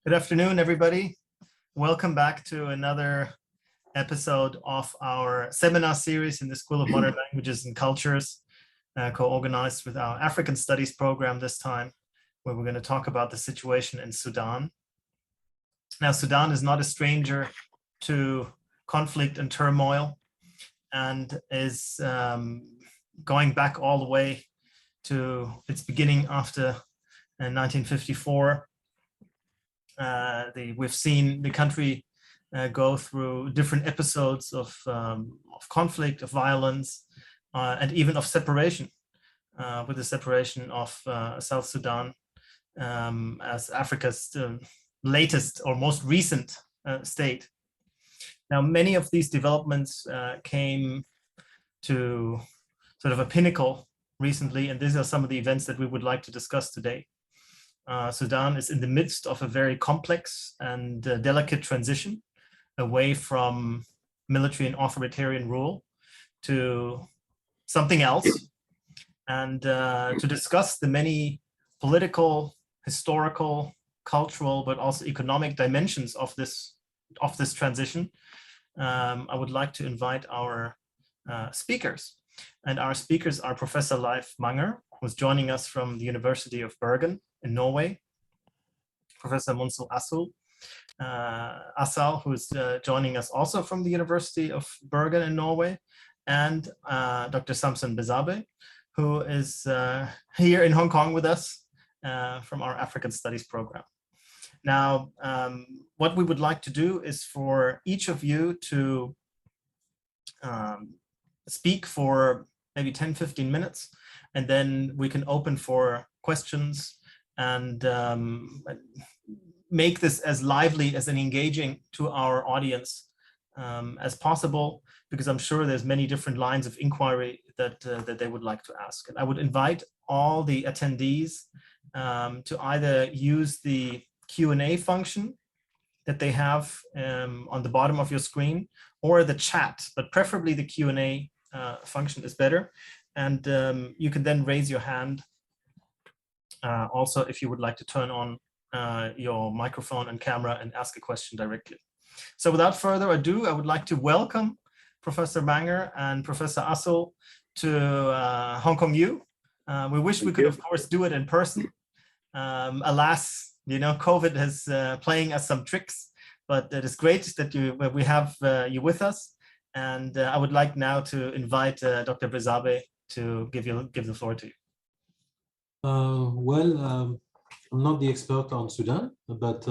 Good afternoon, everybody. Welcome back to another episode of our seminar series in the School of Modern Languages and Cultures, co-organized with our African Studies program this time, where we're going to talk about the situation in Sudan. Now, Sudan is not a stranger to conflict and turmoil, and is going back all the way to its beginning after 1954. We've seen the country go through different episodes of conflict, of violence, and even of separation, with the separation of South Sudan as Africa's latest or most recent state. Now, many of these developments came to sort of a pinnacle recently, and these are some of the events that we would like to discuss today. Sudan is in the midst of a very complex and delicate transition away from military and authoritarian rule to something else, and to discuss the many political, historical, cultural, but also economic dimensions of this transition. I would like to invite our speakers, and our speakers are Professor Leif Manger, who's joining us from the University of Bergen in Norway, Professor Munsal Assal, who is joining us also from the University of Bergen in Norway, and Dr. Samson Bezabe, who is here in Hong Kong with us from our African Studies program. Now, what we would like to do is for each of you to speak for maybe 10-15 minutes, and then we can open for questions and make this as lively as and engaging to our audience as possible, because I'm sure there's many different lines of inquiry that they would like to ask. And I would invite all the attendees to either use the Q&A function that they have on the bottom of your screen, or the chat, but preferably the Q&A function is better. And you can then raise your hand also if you would like to turn on your microphone and camera and ask a question directly. So without further ado, I would like to welcome Professor Manger and Professor Assal to Hong Kong U. We wish we could, of course, do it in person. Alas, you know, COVID is playing us some tricks, but it is great that we have you with us. And I would like now to invite Dr. Bezabe to give the floor to you. I'm not the expert on Sudan, but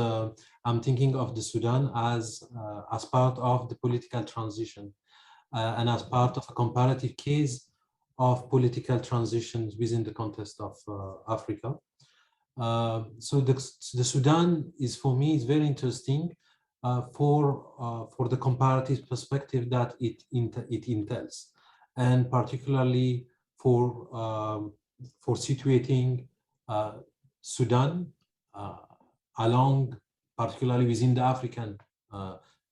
I'm thinking of the Sudan as part of the political transition and as part of a comparative case of political transitions within the context of Africa. So the Sudan is, for me, is very interesting for the comparative perspective that it entails, and particularly for situating Sudan along, particularly within the African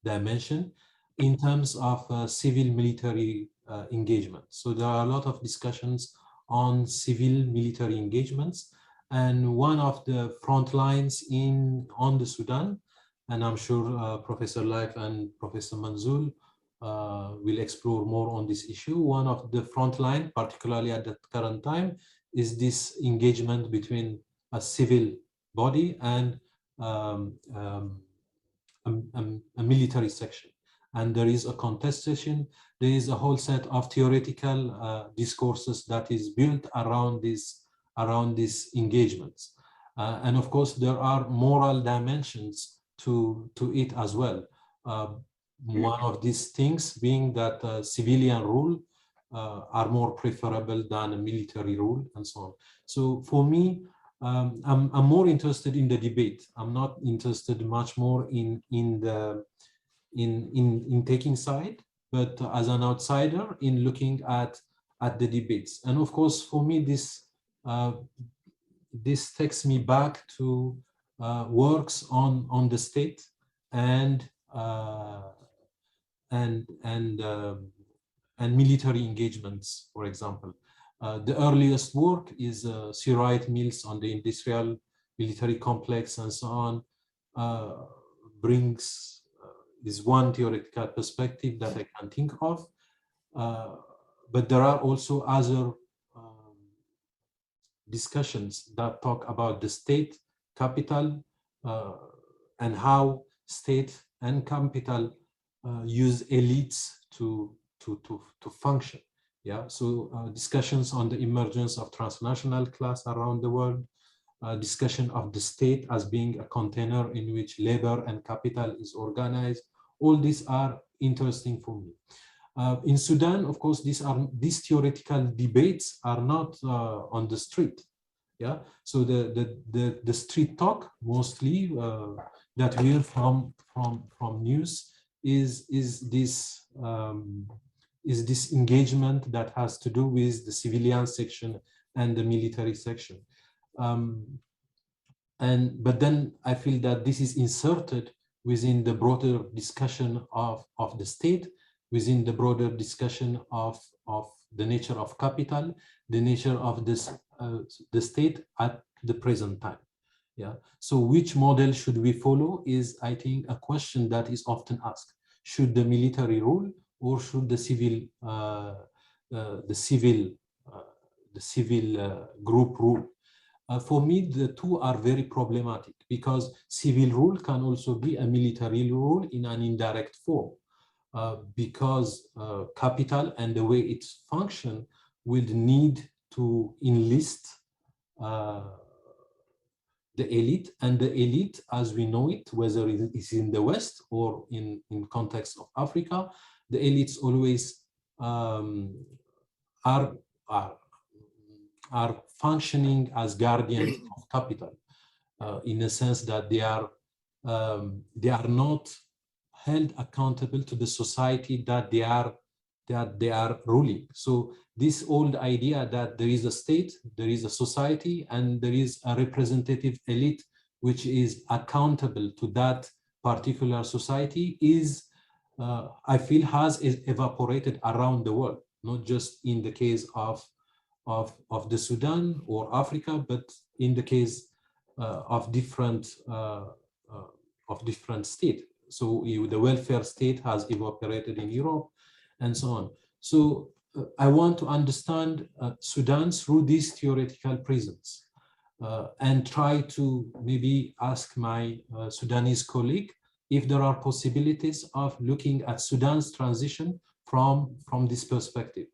dimension, in terms of civil military engagement. So there are a lot of discussions on civil military engagements, and one of the front lines on the Sudan, and I'm sure Professor Leif and Professor Manzul will explore more on this issue. One of the front line, particularly at the current time, is this engagement between a civil body and a military section. And there is a contestation. There is a whole set of theoretical discourses that is built around these engagements. And of course, there are moral dimensions to it as well. One of these things being that civilian rule are more preferable than a military rule, and so on. So for me, I'm more interested in the debate. I'm not interested much more in taking side, but as an outsider in looking at the debates. And of course, for me, this takes me back to works on the state and military engagements, for example. The earliest work is Sir Wright Mills on the industrial military complex and so on. brings is one theoretical perspective that I can think of. But there are also other discussions that talk about the state, capital, and how state and capital use elites to function. Yeah, so discussions on the emergence of transnational class around the world, discussion of the state as being a container in which labor and capital is organized. All these are interesting for me. In Sudan, of course, these theoretical debates are not on the street. Yeah, so the street talk mostly that we hear from news is this engagement that has to do with the civilian section and the military section. But then I feel that this is inserted within the broader discussion of the state, within the broader discussion of the nature of capital, the nature of this the state at the present time. Yeah. So which model should we follow is, I think, a question that is often asked. Should the military rule or should the civil group rule? For me, the two are very problematic because civil rule can also be a military rule in an indirect form, because capital and the way it functions will need to enlist the elite, and the elite, as we know it, whether it is in the West or in context of Africa, the elites always are functioning as guardians of capital, in a sense that they are not held accountable to the society that they are ruling. So this old idea that there is a state, there is a society, and there is a representative elite which is accountable to that particular society is, I feel, has evaporated around the world, not just in the case of the Sudan or Africa, but in the case of different states. So the welfare state has evaporated in Europe, and so on. So I want to understand Sudan through these theoretical prisms, and try to maybe ask my Sudanese colleague if there are possibilities of looking at Sudan's transition from this perspective,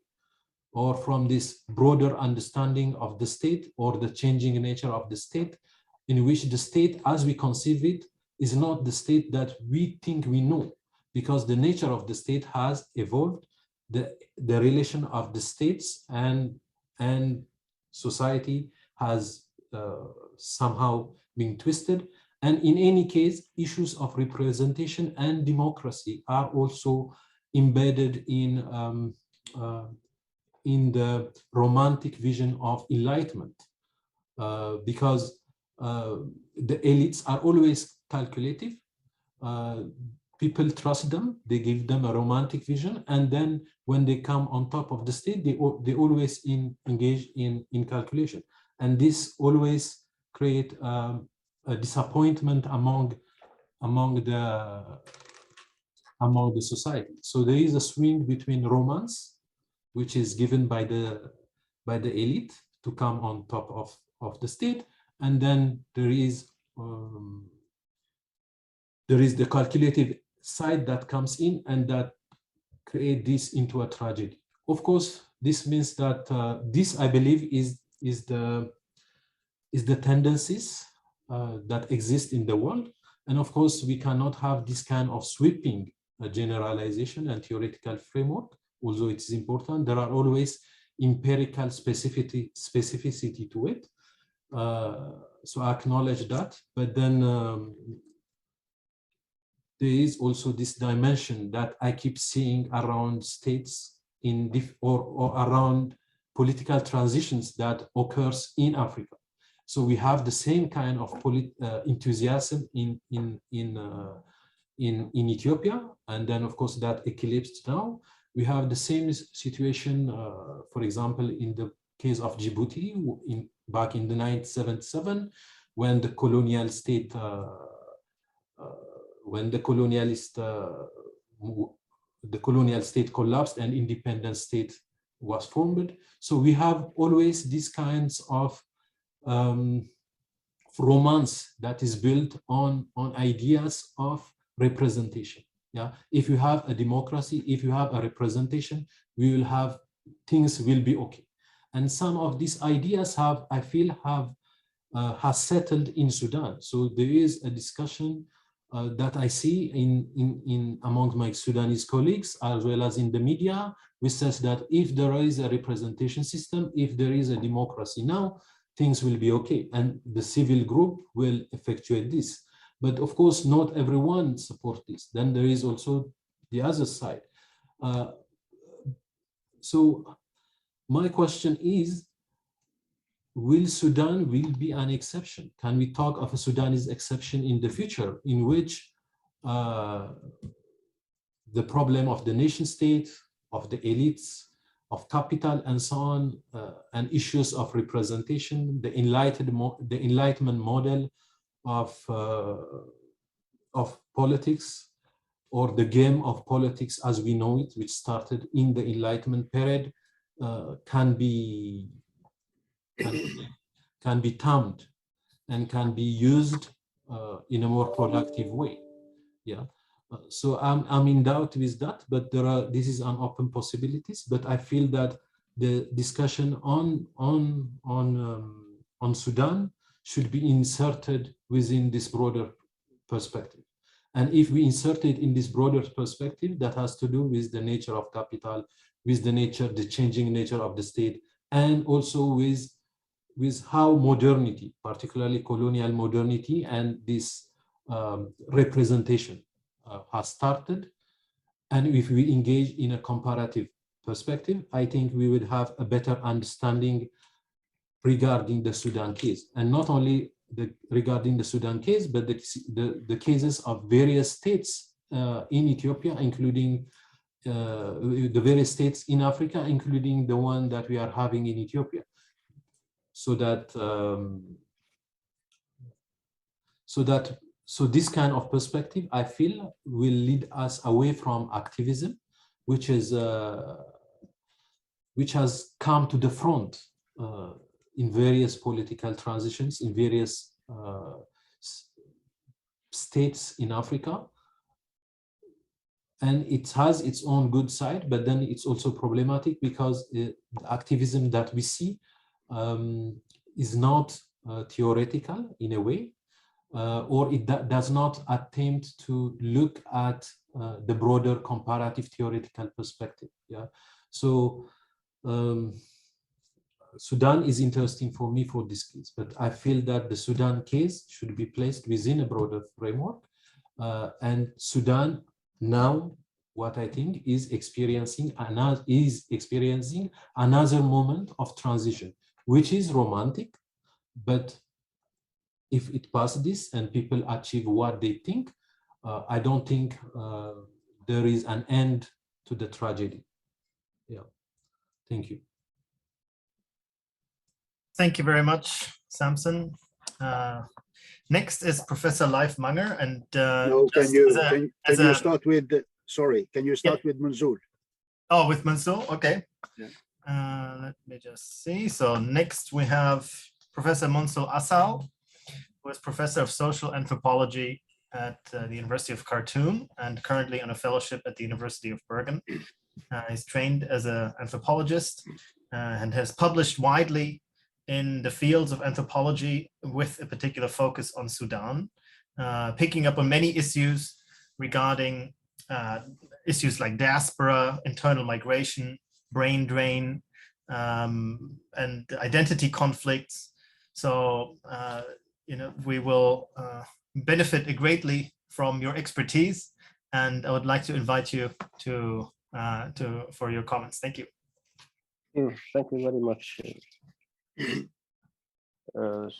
or from this broader understanding of the state or the changing nature of the state, in which the state as we conceive it is not the state that we think we know, because the nature of the state has evolved, the relation of the states and society has somehow been twisted. And in any case, issues of representation and democracy are also embedded in the romantic vision of enlightenment, because the elites are always calculative. People trust them, they give them a romantic vision, and then when they come on top of the state, they always engage in calculation. And this always create a disappointment among the society. So there is a swing between romance, which is given by the elite to come on top of the state, and then there is the calculative side that comes in, and that create this into a tragedy. Of course, this means that this, I believe, is the tendencies that exist in the world. And of course, we cannot have this kind of sweeping generalization and theoretical framework, although it is important. There are always empirical specificity to it. So I acknowledge that, but then there is also this dimension that I keep seeing around states or around political transitions that occurs in Africa. So we have the same kind of enthusiasm in Ethiopia, and then of course that eclipsed now. We have the same situation, for example, in the case of Djibouti back in the 1977, when the colonial state when the colonial state collapsed and independent state was formed. So we have always these kinds of romance that is built on ideas of representation. Yeah, if you have a democracy, if you have a representation, we will have, things will be okay. And some of these ideas have, I feel, has settled in Sudan. So there is a discussion that I see in among my Sudanese colleagues, as well as in the media, which says that if there is a representation system, if there is a democracy now, things will be okay, and the civil group will effectuate this. But of course, not everyone supports this. Then there is also the other side. So my question is, will Sudan be an exception? Can we talk of a Sudanese exception in the future, in which the problem of the nation state, of the elites, of capital, and so on, and issues of representation, the Enlightenment model of politics, or the game of politics as we know it, which started in the Enlightenment period, can be tamed and can be used in a more productive way. Yeah. So I'm in doubt with that, but this is an open possibilities. But I feel that the discussion on Sudan should be inserted within this broader perspective. And if we insert it in this broader perspective, that has to do with the nature of capital, with the changing nature of the state, and also with how modernity, particularly colonial modernity, and this representation has started. And if we engage in a comparative perspective, I think we would have a better understanding regarding the Sudan case, and not only regarding the Sudan case, but the cases of various states in Ethiopia, including the various states in Africa, including the one that we are having in Ethiopia. So this kind of perspective, I feel, will lead us away from activism, which has come to the front in various political transitions in various states in Africa. And it has its own good side, but then it's also problematic because the activism that we see is not theoretical in a way, or it does not attempt to look at the broader comparative theoretical perspective. Yeah. So Sudan is interesting for me for this case, but I feel that the Sudan case should be placed within a broader framework, and Sudan now, what I think, is experiencing another moment of transition, which is romantic, but if it passes this and people achieve what they think, I don't think there is an end to the tragedy. Yeah, thank you. Thank you very much, Samson. Next is Professor Leif Manger, and no, can you start with? Sorry, can you start with Mansour? Oh, with Mansour, okay. Yeah. Let me just see. So next we have Professor Mansour Assal, who is Professor of Social Anthropology at the University of Khartoum and currently on a fellowship at the University of Bergen. He's trained as an anthropologist and has published widely in the fields of anthropology with a particular focus on Sudan, picking up on many issues regarding issues like diaspora, internal migration, brain drain, and identity conflicts. So, we will benefit greatly from your expertise, and I would like to invite you for your comments. Thank you. Thank you very much,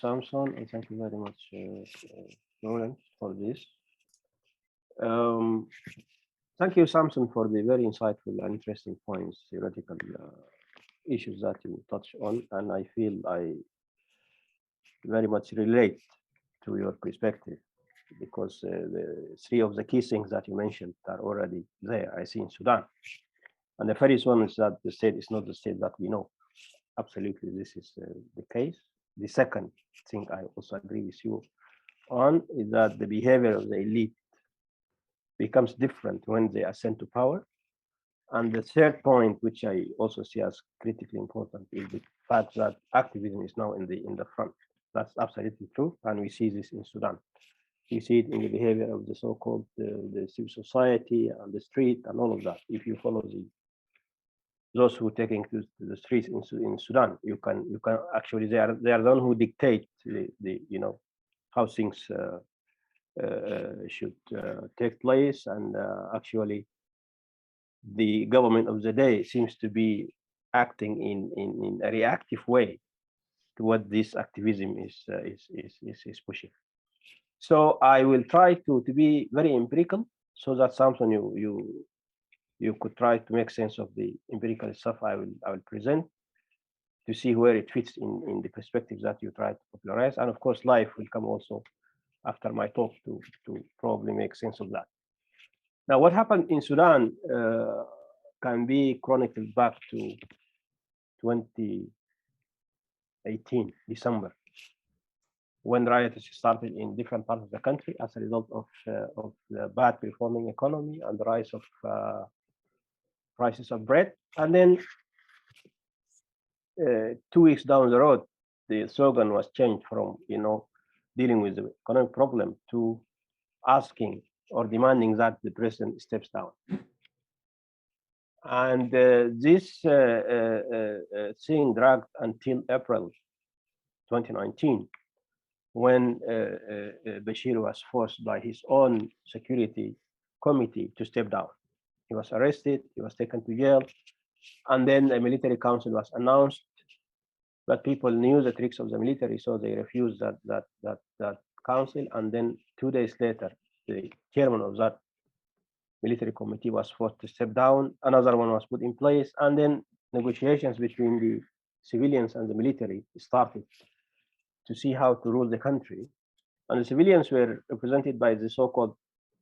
Samson, and thank you very much, Nolan, for this. Thank you, Samson, for the very insightful and interesting points, theoretical issues that you touch on, and I feel I very much relate to your perspective. because the three of the key things that you mentioned are already there, I see, in Sudan. And the first one is that the state is not the state that we know. Absolutely, this is the case. The second thing I also agree with you on is that the behavior of the elite becomes different when they ascend to power. And the third point, which I also see as critically important, is the fact that activism is now in the front. That's absolutely true, and we see this in Sudan. We see it in the behavior of the so-called the civil society and the street and all of that. If you follow those who are taking to the streets in Sudan, you can actually they are the one who dictate the how things should take place, and actually the government of the day seems to be acting in a reactive way to what this activism is pushing. So I will try to be very empirical, so that something you could try to make sense of the empirical stuff I will present, to see where it fits in the perspectives that you try to popularize. And of course, life will come also after my talk to probably make sense of that. Now, what happened in Sudan can be chronicled back to 2018, December, when riots started in different parts of the country as a result of the bad performing economy and the rise of prices of bread. And then 2 weeks down the road, the slogan was changed from dealing with the economic problem to asking or demanding that the president steps down. And this thing dragged until April 2019, when Bashir was forced by his own security committee to step down. He was arrested, he was taken to jail, and then a military council was announced. But people knew the tricks of the military, so they refused that council. And then 2 days later, the chairman of that military committee was forced to step down. Another one was put in place, and then negotiations between the civilians and the military started to see how to rule the country. And the civilians were represented by the so-called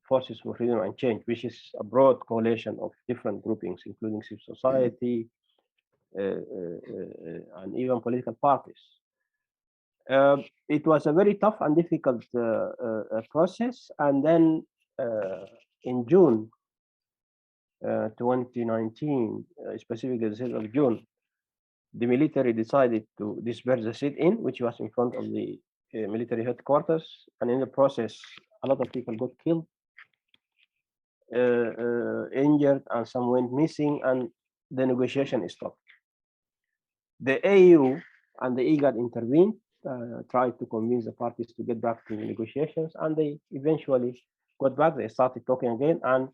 Forces for Freedom and Change, which is a broad coalition of different groupings, including civil society and even political parties. It was a very tough and difficult process. And then in June 2019, specifically the 6th of June, the military decided to disperse the sit-in, which was in front of the military headquarters. And in the process, a lot of people got killed, injured, and some went missing, and the negotiation stopped. The AU and the IGAD intervened, tried to convince the parties to get back to the negotiations, and they eventually got back. They started talking again, and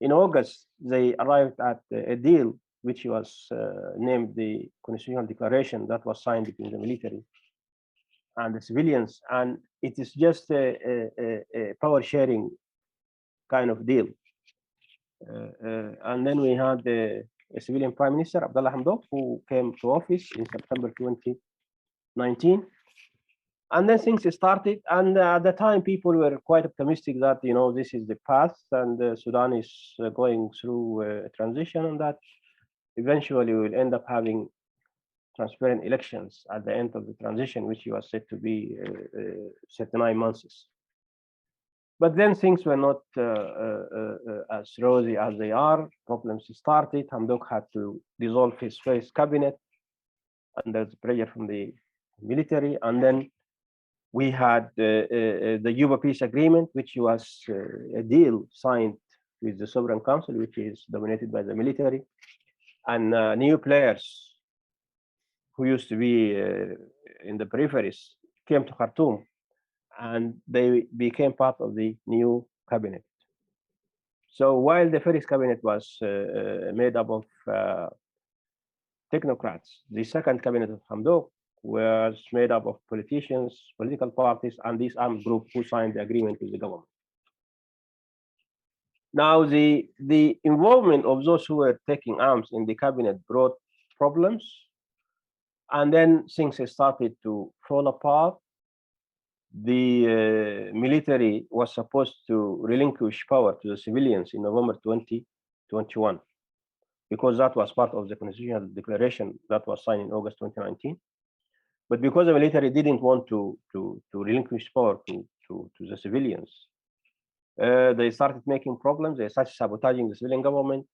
in August, they arrived at a deal, which was named the Constitutional Declaration, that was signed between the military and the civilians. And it is just a power sharing kind of deal. And then we had a civilian prime minister, Abdullah Hamdok, who came to office in September 2019. And then things started, and at the time people were quite optimistic that this is the path, and Sudan is going through a transition, and that eventually we will end up having transparent elections at the end of the transition, which was said to be 39 months. But then things were not as rosy as they are. Problems started. Hamdok had to dissolve his first cabinet under the pressure from the military, and then we had the Euba peace agreement, which was a deal signed with the Sovereign Council, which is dominated by the military, and new players who used to be in the peripheries came to Khartoum, and they became part of the new cabinet. So while the first cabinet was made up of technocrats, the second cabinet of Hamdok was made up of politicians, political parties, and this armed group who signed the agreement with the government. Now, the involvement of those who were taking arms in the cabinet brought problems, and then things started to fall apart. the military was supposed to relinquish power to the civilians in November 2021, because that was part of the constitutional declaration that was signed in August 2019. But because the military didn't want to relinquish power to the civilians, they started making problems. They started sabotaging the civilian government.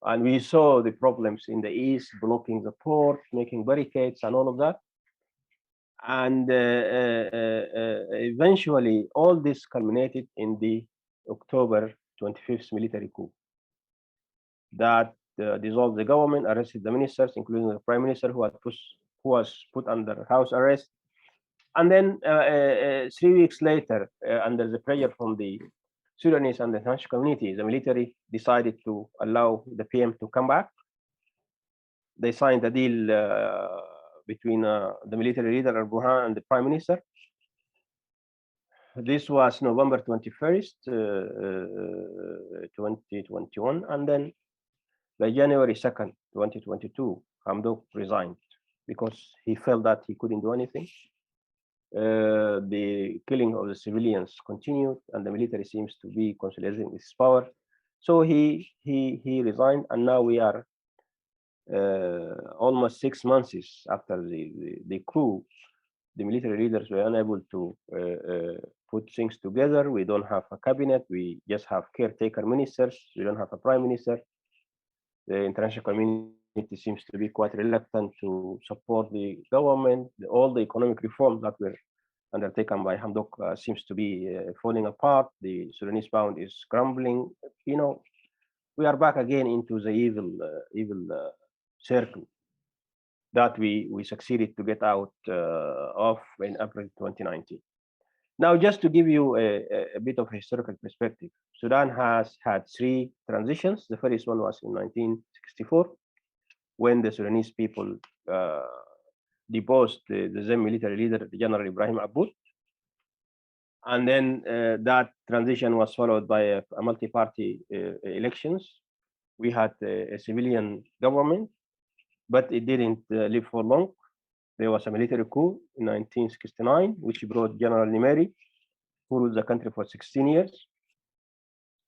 And we saw the problems in the east, blocking the port, making barricades and all of that. And eventually, all this culminated in the October 25th military coup that dissolved the government, arrested the ministers, including the prime minister, who was put under house arrest. And then 3 weeks later, under the pressure from the Sudanese and the international community, the military decided to allow the PM to come back. They signed a deal between the military leader al-Burhan and the prime minister. This was November 21st, 2021, and then by January 2nd, 2022, Hamdok resigned because he felt that he couldn't do anything. The killing of the civilians continued, and the military seems to be consolidating its power. So he resigned, and now we are almost 6 months after the coup. The military leaders were unable to put things together. We don't have a cabinet. We just have caretaker ministers. We don't have a prime minister. The international community seems to be quite reluctant to support the government. All the economic reforms that were undertaken by Hamdok seems to be falling apart. The Sudanese pound is crumbling. You know, we are back again into the evil circle that we succeeded to get out of in April 2019. Now, just to give you a bit of a historical perspective, Sudan has had 3 transitions. The first one was in 1964, when the Sudanese people deposed the then military leader, General Ibrahim Aboud. And then that transition was followed by a multi-party elections. We had a civilian government, but it didn't live for long. There was a military coup in 1969, which brought General Nimeri, who ruled the country for 16 years.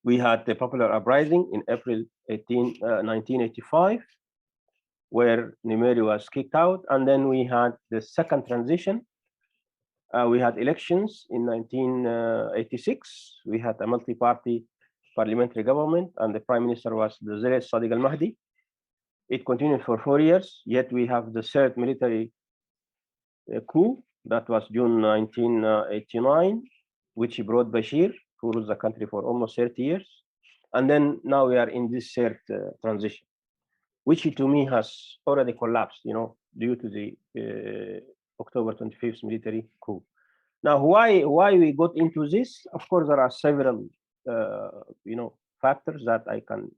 We had the popular uprising in April 1985, where Nimeri was kicked out. And then we had the second transition. We had elections in 1986. We had a multi-party parliamentary government, and the prime minister was the Sadiq al-Mahdi. It continued for 4 years, yet we have the third military coup. That was June 1989, which brought Bashir, who ruled the country for almost 30 years. And then now we are in this third transition, which to me has already collapsed, you know, due to the October 25th military coup. Now, why we got into this? Of course, there are several, you know, factors that I can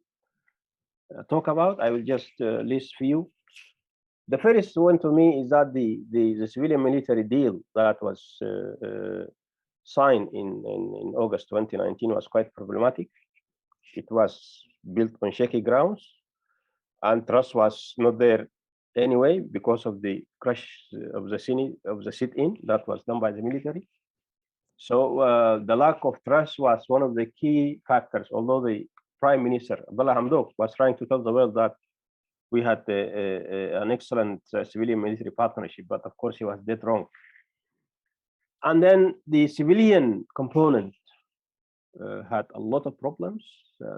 talk about. I will just list few. The first one to me is that the civilian military deal that was signed in August 2019 was quite problematic. It was built on shaky grounds, and trust was not there anyway because of the crash of the sit-in that was done by the military. So the lack of trust was one of the key factors, although the Prime Minister, Abdullah Hamdok, was trying to tell the world that we had an excellent civilian military partnership, but of course he was dead wrong. And then the civilian component had a lot of problems.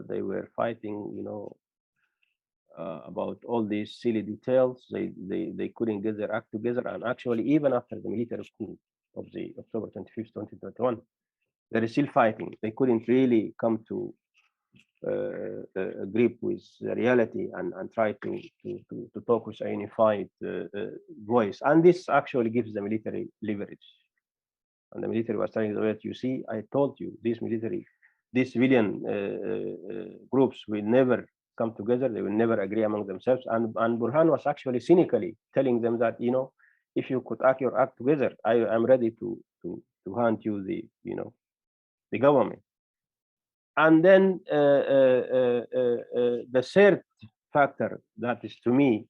They were fighting, you know, about all these silly details. They couldn't get their act together. And actually, even after the military coup of the October 25th, 2021, there is still fighting. They couldn't really come to a grip with the reality and try to talk with a unified voice. And this actually gives the military leverage. And the military was telling the world, you see, I told you, these civilian groups will never come together. They will never agree among themselves. And Burhan was actually cynically telling them that, you know, if you could act your act together, I'm ready to hand you the government. And then the third factor that is to me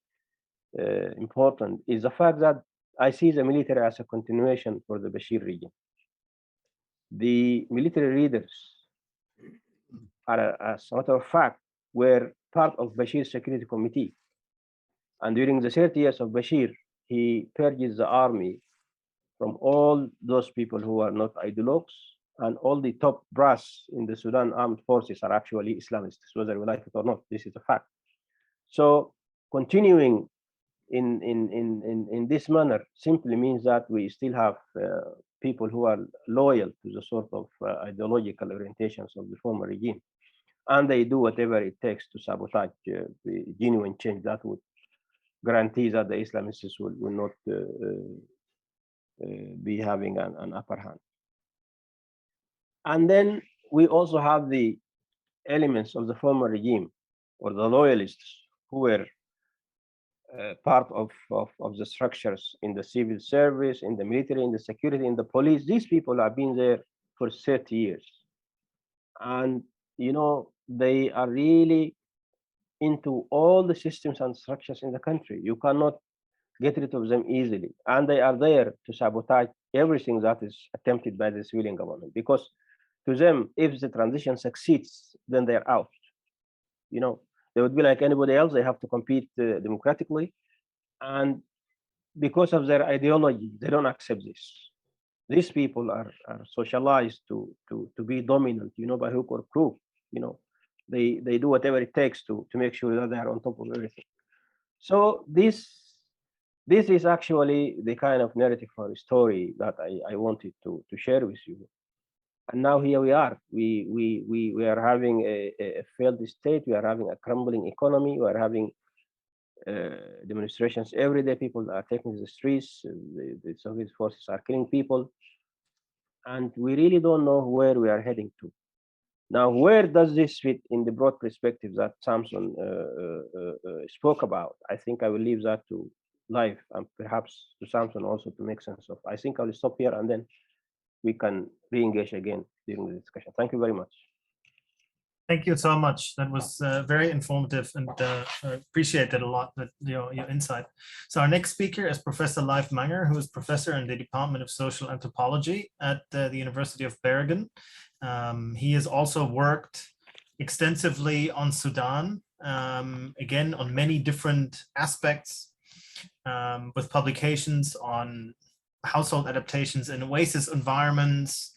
important is the fact that I see the military as a continuation for the Bashir region. the military leaders are, as a matter of fact, were part of Bashir's security committee. And during the 30 years of Bashir, he purges the army from all those people who are not ideologues, and all the top brass in the Sudan armed forces are actually Islamists, whether we like it or not. This is a fact. So continuing in this manner simply means that we still have people who are loyal to the sort of ideological orientations of the former regime, and they do whatever it takes to sabotage the genuine change that would guarantee that the Islamists will not be having an upper hand. And then we also have the elements of the former regime, or the loyalists, who were part of the structures in the civil service, in the military, in the security, in the police. These people have been there for 30 years. And, you know, they are really into all the systems and structures in the country. You cannot get rid of them easily. And they are there to sabotage everything that is attempted by the civilian government. Because to them, if the transition succeeds, then they're out. You know, they would be like anybody else. They have to compete democratically. And because of their ideology, they don't accept this. These people are socialized to be dominant, you know, by hook or crook. You know, they do whatever it takes to make sure that they are on top of everything. So this is actually the kind of narrative or story that I wanted to share with you. And now here we are. We are having a failed state. We are having a crumbling economy. We are having demonstrations every day. People are taking the streets. The Soviet forces are killing people. And we really don't know where we are heading to. Now, where does this fit in the broad perspective that Samson spoke about? I think I will leave that to Life and perhaps to Samson also to make sense of. I think I will stop here and then we can re-engage again during the discussion. Thank you very much. Thank you so much. That was very informative, and I appreciate that a lot, that your insight. So our next speaker is Professor Leif Manger, who is professor in the Department of Social Anthropology at the University of Bergen. He has also worked extensively on Sudan, again, on many different aspects, with publications on household adaptations in oasis environments,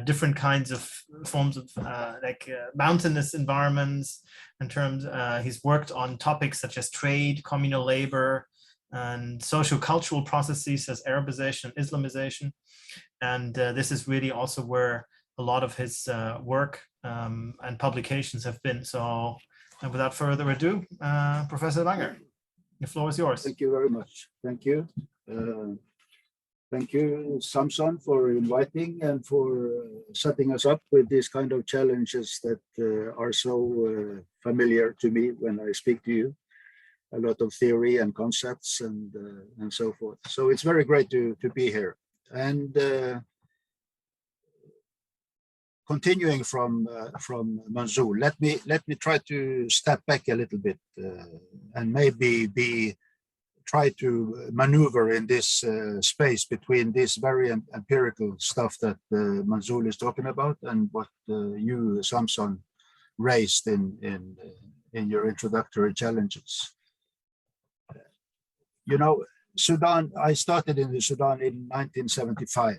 different kinds of forms of mountainous environments. In terms, he's worked on topics such as trade, communal labor, and socio-cultural processes as Arabization and Islamization. And this is really also where a lot of his work and publications have been. So without further ado, Professor Manger, the floor is yours. Thank you very much. Thank you. Thank you, Samson, for inviting and for setting us up with these kind of challenges that are so familiar to me when I speak to you. A lot of theory and concepts and so forth. So it's very great to be here. And continuing from Manzoor, let me try to step back a little bit and maybe try to maneuver in this space between this very empirical stuff that Manzoor is talking about and what you, Samson, raised in your introductory challenges. You know, Sudan, I started in the Sudan in 1975.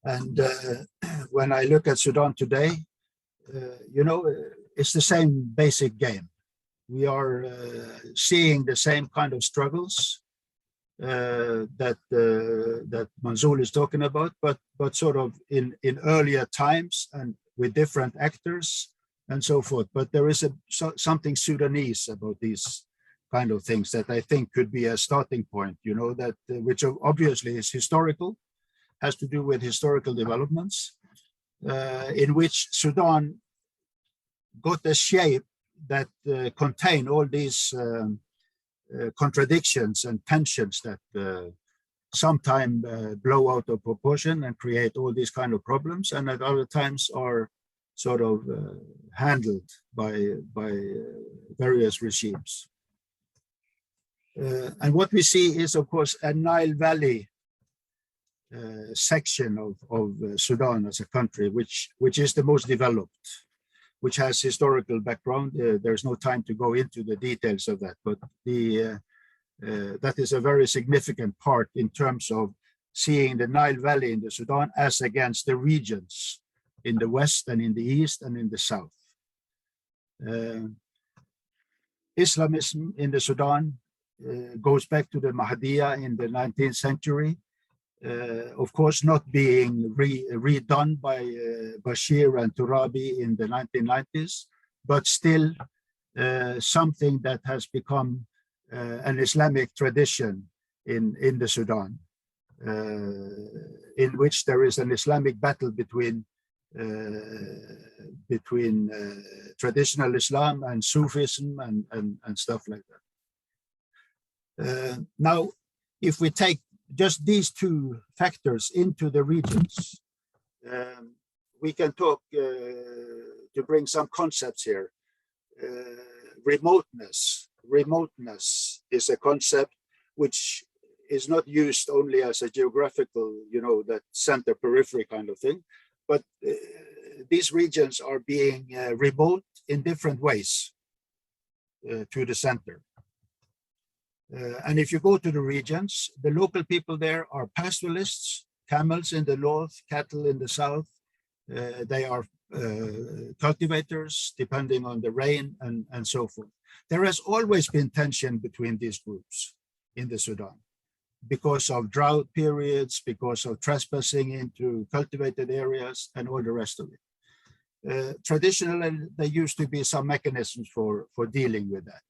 And when I look at Sudan today, you know, it's the same basic game. We are seeing the same kind of struggles that Manzoor is talking about, but sort of in earlier times and with different actors and so forth. But there is something Sudanese about these kind of things that I think could be a starting point, you know, that which obviously is historical, has to do with historical developments, in which Sudan got a shape that contain all these contradictions and tensions that sometimes blow out of proportion and create all these kind of problems, and at other times are sort of handled by various regimes. And what we see is, of course, a Nile Valley section of Sudan as a country, which is the most developed, which has historical background. There's no time to go into the details of that, but that is a very significant part in terms of seeing the Nile Valley in the Sudan as against the regions in the west and in the east and in the south. Islamism in the Sudan goes back to the Mahdiya in the 19th century. Of course, not being redone by Bashir and Turabi in the 1990s, but still something that has become an Islamic tradition in the Sudan, in which there is an Islamic battle between traditional Islam and Sufism and stuff like that. Now, if we take just these two factors into the regions, we can talk to bring some concepts here. Remoteness is a concept which is not used only as a geographical, that center periphery kind of thing, but these regions are being remote in different ways to the center. And if you go to the regions, the local people there are pastoralists, camels in the north, cattle in the south. They are cultivators, depending on the rain and so forth. There has always been tension between these groups in the Sudan because of drought periods, because of trespassing into cultivated areas and all the rest of it. Traditionally, there used to be some mechanisms for dealing with that.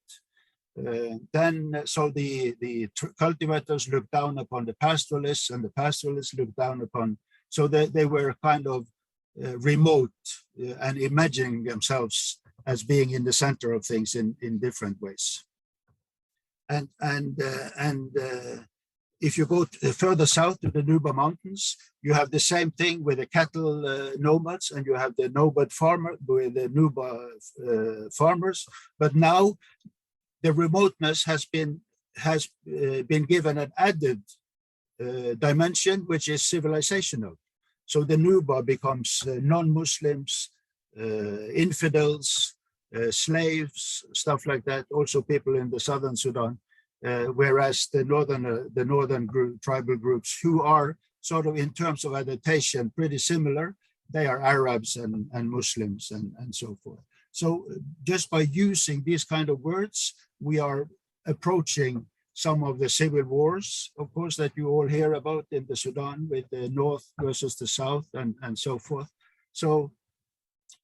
So the cultivators looked down upon the pastoralists, and the pastoralists looked down upon, so they were kind of remote and imagining themselves as being in the center of things in different ways. And if you go further south to the Euba Mountains, you have the same thing with the cattle nomads, and you have the nomad farmer with the Euba farmers. But now the remoteness has been given an added dimension, which is civilizational. So the Euba becomes non-Muslims, infidels, slaves, stuff like that. Also people in the southern Sudan, whereas the northern tribal groups, who are sort of in terms of adaptation pretty similar, they are Arabs and Muslims and so forth. So just by using these kind of words, we are approaching some of the civil wars, of course, that you all hear about in the Sudan, with the north versus the south and so forth. So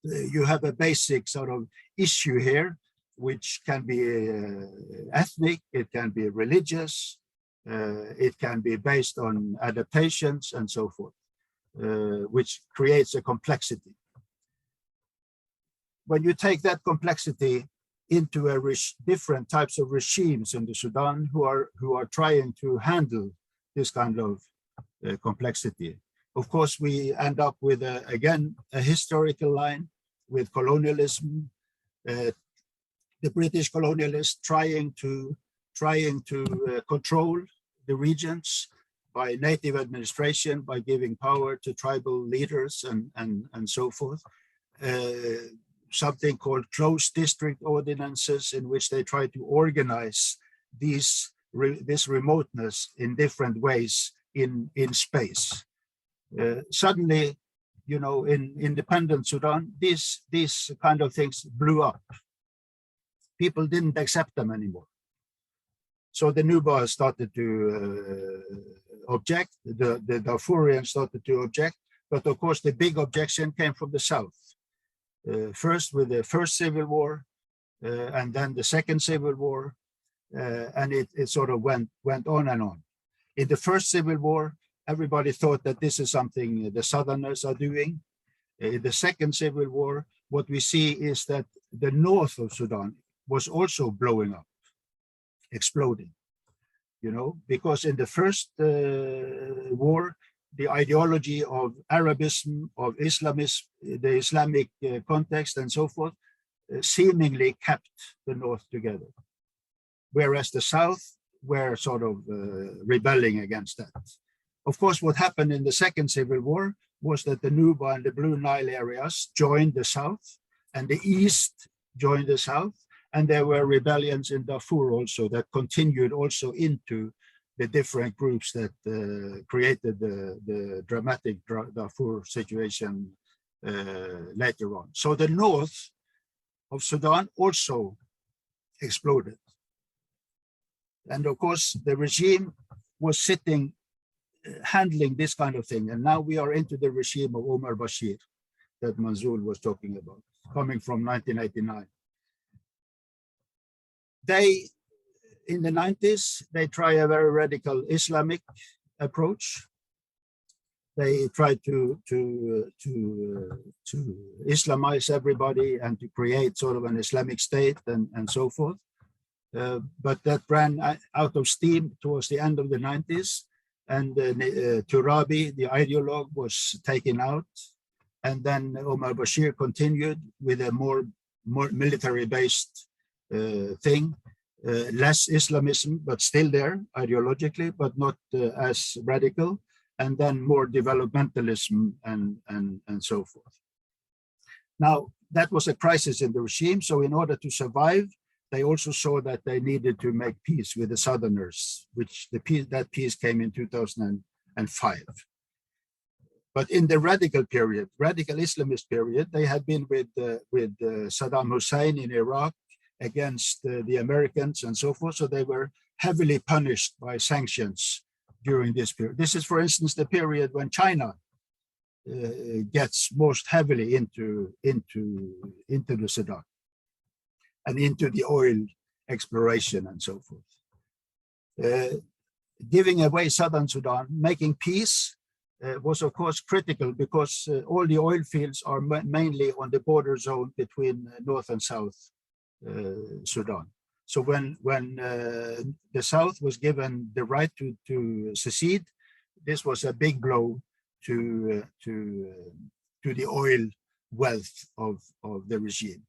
you have a basic sort of issue here, which can be ethnic, it can be religious, it can be based on adaptations and so forth, which creates a complexity. When you take that complexity into different types of regimes in the Sudan who are trying to handle this kind of complexity, of course, we end up with again a historical line with colonialism, the British colonialists trying to control the regions by native administration, by giving power to tribal leaders and so forth. Something called closed district ordinances, in which they try to organize this remoteness in different ways in space. Suddenly, in independent Sudan, these kind of things blew up. People didn't accept them anymore. So the Euba started to object, the Darfurians started to object, but of course the big objection came from the south. First with the first civil war, and then the second civil war, and it sort of went on and on. In the first civil war, everybody thought that this is something the Southerners are doing. In the second civil war, what we see is that the north of Sudan was also blowing up, exploding, because in the first war, the ideology of Arabism, of Islamism, the Islamic context and so forth, seemingly kept the north together. Whereas the south were sort of rebelling against that. Of course, what happened in the Second Civil War was that the Nuba and the Blue Nile areas joined the south, and the east joined the south, and there were rebellions in Darfur also that continued also into the different groups that created the dramatic Darfur situation later on. So the north of Sudan also exploded. And of course, the regime was sitting, handling this kind of thing. And now we are into the regime of Omar al-Bashir that Manzoor was talking about, coming from 1989. They, in the 90s, they try a very radical Islamic approach. They tried to Islamize everybody and to create sort of an Islamic state and so forth. But that ran out of steam towards the end of the 90s. And Turabi, the ideologue, was taken out. And then Omar al-Bashir continued with a more military-based thing. Less Islamism, but still there ideologically, but not as radical, and then more developmentalism and so forth. Now, that was a crisis in the regime. So in order to survive, they also saw that they needed to make peace with the Southerners, which that peace came in 2005. But in the radical period, radical Islamist period, they had been with Saddam Hussein in Iraq, against the Americans and so forth. So they were heavily punished by sanctions during this period. This is, for instance, the period when China gets most heavily into the Sudan and into the oil exploration and so forth. Giving away southern Sudan, making peace was of course critical because all the oil fields are mainly on the border zone between North and South Sudan. So when the South was given the right to secede, this was a big blow to the oil wealth of the regime.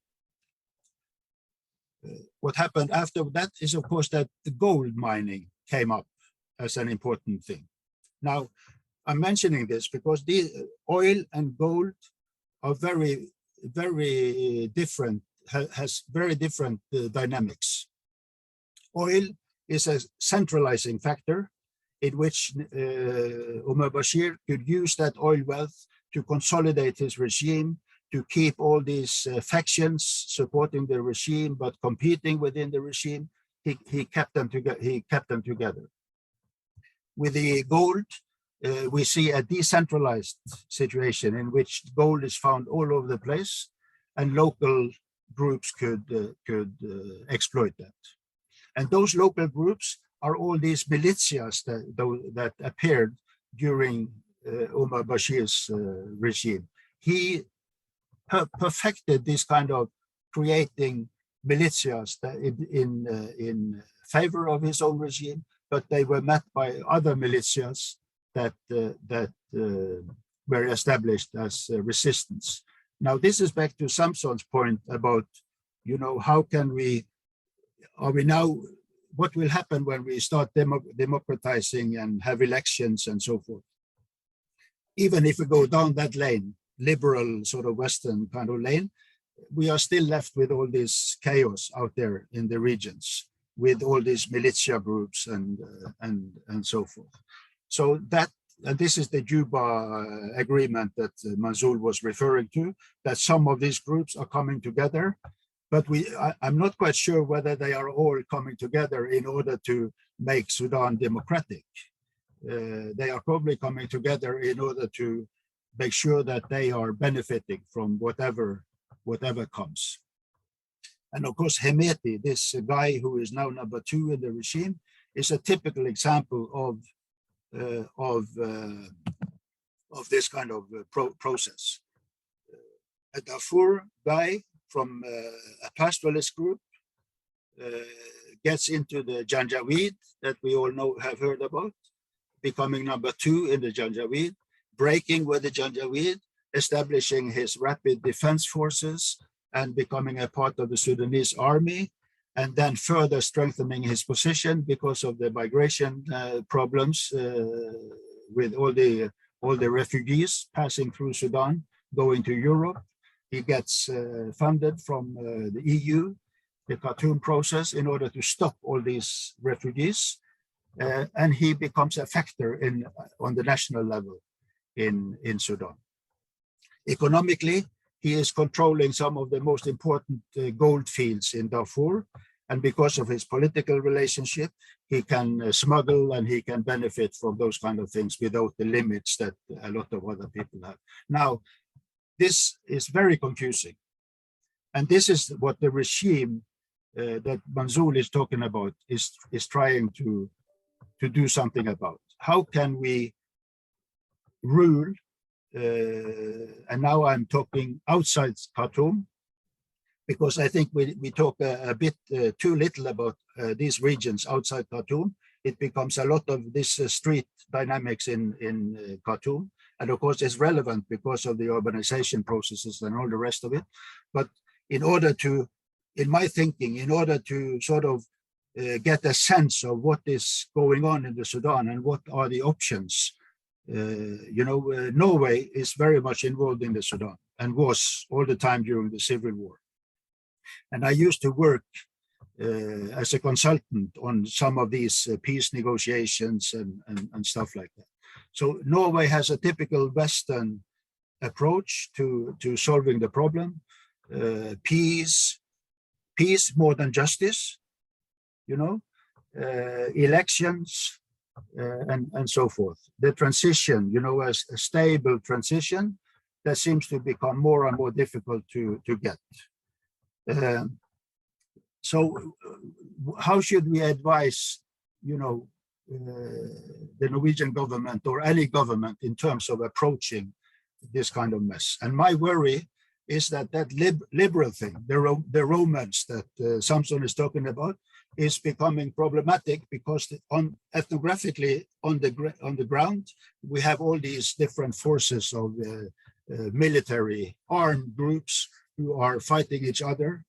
What happened after that is, of course, that the gold mining came up as an important thing. Now, I'm mentioning this because the oil and gold are very, very different, has very different dynamics. Oil is a centralizing factor in which Omar al-Bashir could use that oil wealth to consolidate his regime, to keep all these factions supporting the regime but competing within the regime. He kept them together. With the gold, we see a decentralized situation in which gold is found all over the place, and local groups could exploit that. And those local groups are all these militias that appeared during Omar al-Bashir's regime. He perfected this kind of creating militias in favor of his own regime, but they were met by other militias that were established as resistance. Now, this is back to Samson's point about, how can what will happen when we start democratizing and have elections and so forth? Even if we go down that lane, liberal sort of Western kind of lane, we are still left with all this chaos out there in the regions, with all these militia groups and so forth. So this is the Euba agreement that Manzoor was referring to, that some of these groups are coming together, but I'm not quite sure whether they are all coming together in order to make Sudan democratic. They are probably coming together in order to make sure that they are benefiting from whatever comes. And of course, Hemeti, this guy who is now number 2 in the regime, is a typical example of this kind of process. A Darfur guy from a pastoralist group gets into the Janjaweed that we all have heard about, becoming number 2 in the Janjaweed, breaking with the Janjaweed, establishing his rapid defense forces and becoming a part of the Sudanese army, and then further strengthening his position because of the migration problems with all the refugees passing through Sudan, going to Europe. He gets funded from the EU, the Khartoum process, in order to stop all these refugees. And he becomes a factor on the national level in Sudan. Economically, he is controlling some of the most important gold fields in Darfur. And because of his political relationship, he can smuggle and he can benefit from those kind of things without the limits that a lot of other people have. Now, this is very confusing. And this is what the regime that Mansour is talking about is trying to do something about. How can we rule, and now I'm talking outside Khartoum, because I think we talk a bit too little about these regions outside Khartoum. It becomes a lot of this street dynamics in Khartoum. And of course, it's relevant because of the urbanization processes and all the rest of it. But in order to, in my thinking, in order to sort of get a sense of what is going on in the Sudan and what are the options, Norway is very much involved in the Sudan and was all the time during the civil war. And I used to work as a consultant on some of these peace negotiations and stuff like that. So Norway has a typical Western approach to solving the problem. Peace more than justice, elections, and so forth. The transition, as a stable transition, that seems to become more and more difficult to get. So how should we advise, the Norwegian government or any government in terms of approaching this kind of mess? And my worry is that liberal thing, the romance that Samson is talking about, is becoming problematic because ethnographically on the ground, we have all these different forces of military armed groups who are fighting each other.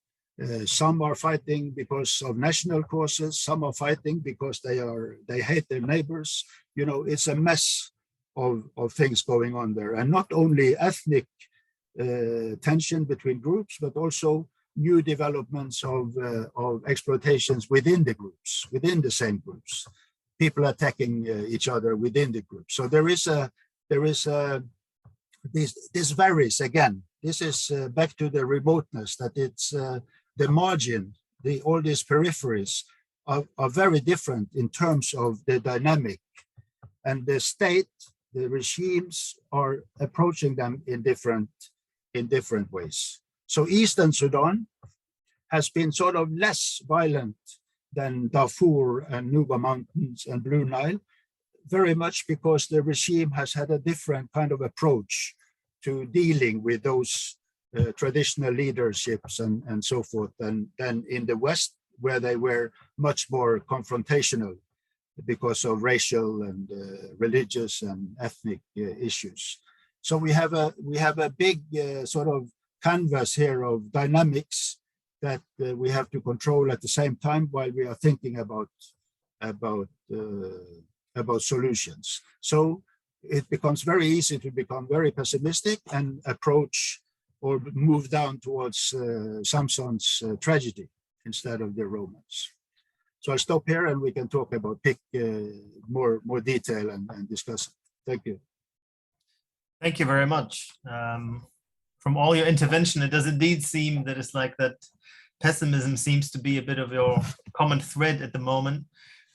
Some are fighting because of national causes. Some are fighting because they hate their neighbors. It's a mess of things going on there, and not only ethnic tension between groups, but also new developments of exploitations within the groups, within the same groups. People attacking each other within the group. So this varies again. This is back to the remoteness, that it's the margin, all these peripheries are very different in terms of the dynamic, and the state, the regimes are approaching them in different ways. So Eastern Sudan has been sort of less violent than Darfur and Euba Mountains and Blue Nile, very much because the regime has had a different kind of approach to dealing with those traditional leaderships and so forth than in the West, where they were much more confrontational because of racial and religious and ethnic issues. So we have a big sort of canvas here of dynamics that we have to control at the same time while we are thinking about solutions. So it becomes very easy to become very pessimistic and approach or move down towards Samson's tragedy instead of the romance. So I'll stop here and we can talk about more detail and discuss it. Thank you. Thank you very much. From all your intervention, it does indeed seem that it's like that pessimism seems to be a bit of your common thread at the moment,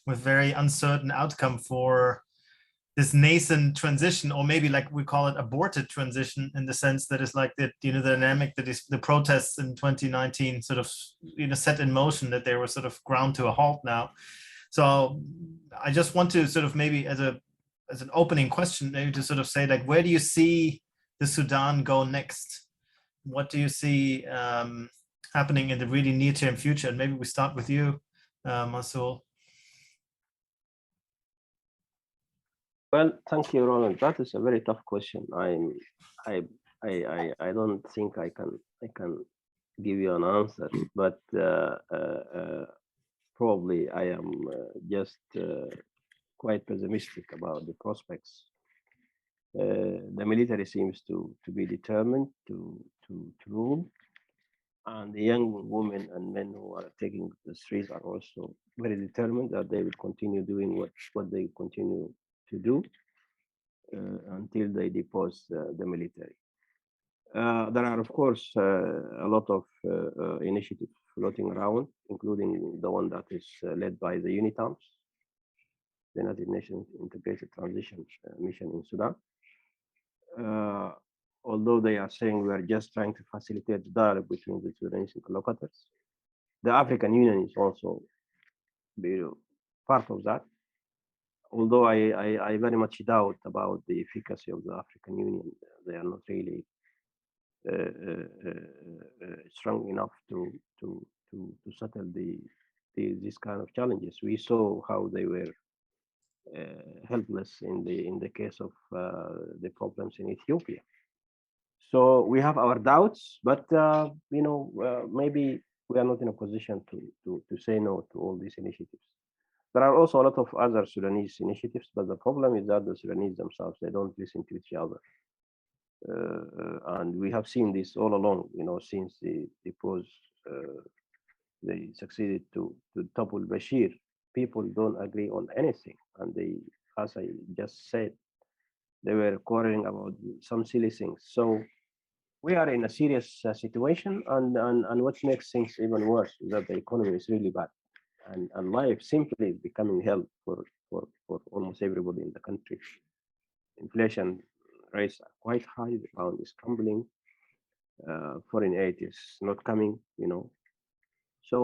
with very uncertain outcome for this nascent transition, or maybe like we call it aborted transition, in the sense that it's like that, the dynamic that is the protests in 2019 sort of, set in motion, that they were sort of ground to a halt now. So I just want to sort of maybe as an opening question, maybe to sort of say, like, where do you see the Sudan go next? What do you see happening in the really near-term future? And maybe we start with you, Mansour. Well, thank you, Roland. That is a very tough question. I don't think I can give you an answer, but probably I am just quite pessimistic about the prospects The military seems to be determined to rule, and the young women and men who are taking the streets are also very determined that they will continue doing what they continue to do until they depose the military. There are, of course, a lot of initiatives floating around, including the one that is led by the UNITAMS, the United Nations Integrated Transition Mission in Sudan. Although they are saying we are just trying to facilitate the dialogue between the Sudanese interlocutors, the African Union is also part of that. Although I very much doubt about the efficacy of the African Union, they are not really strong enough to settle these kind of challenges. We saw how they were helpless in the case of the problems in Ethiopia. So we have our doubts, but maybe we are not in a position to say no to all these initiatives. There are also a lot of other Sudanese initiatives, but the problem is that the Sudanese themselves, they don't listen to each other. And we have seen this all along, since the deposed, they succeeded to topple Bashir. People don't agree on anything. And they, as I just said, they were quarreling about some silly things. So we are in a serious situation, and what makes things even worse is that the economy is really bad, and life simply is becoming hell for almost everybody in the country. Inflation rates are quite high, the pound is crumbling, foreign aid is not coming, So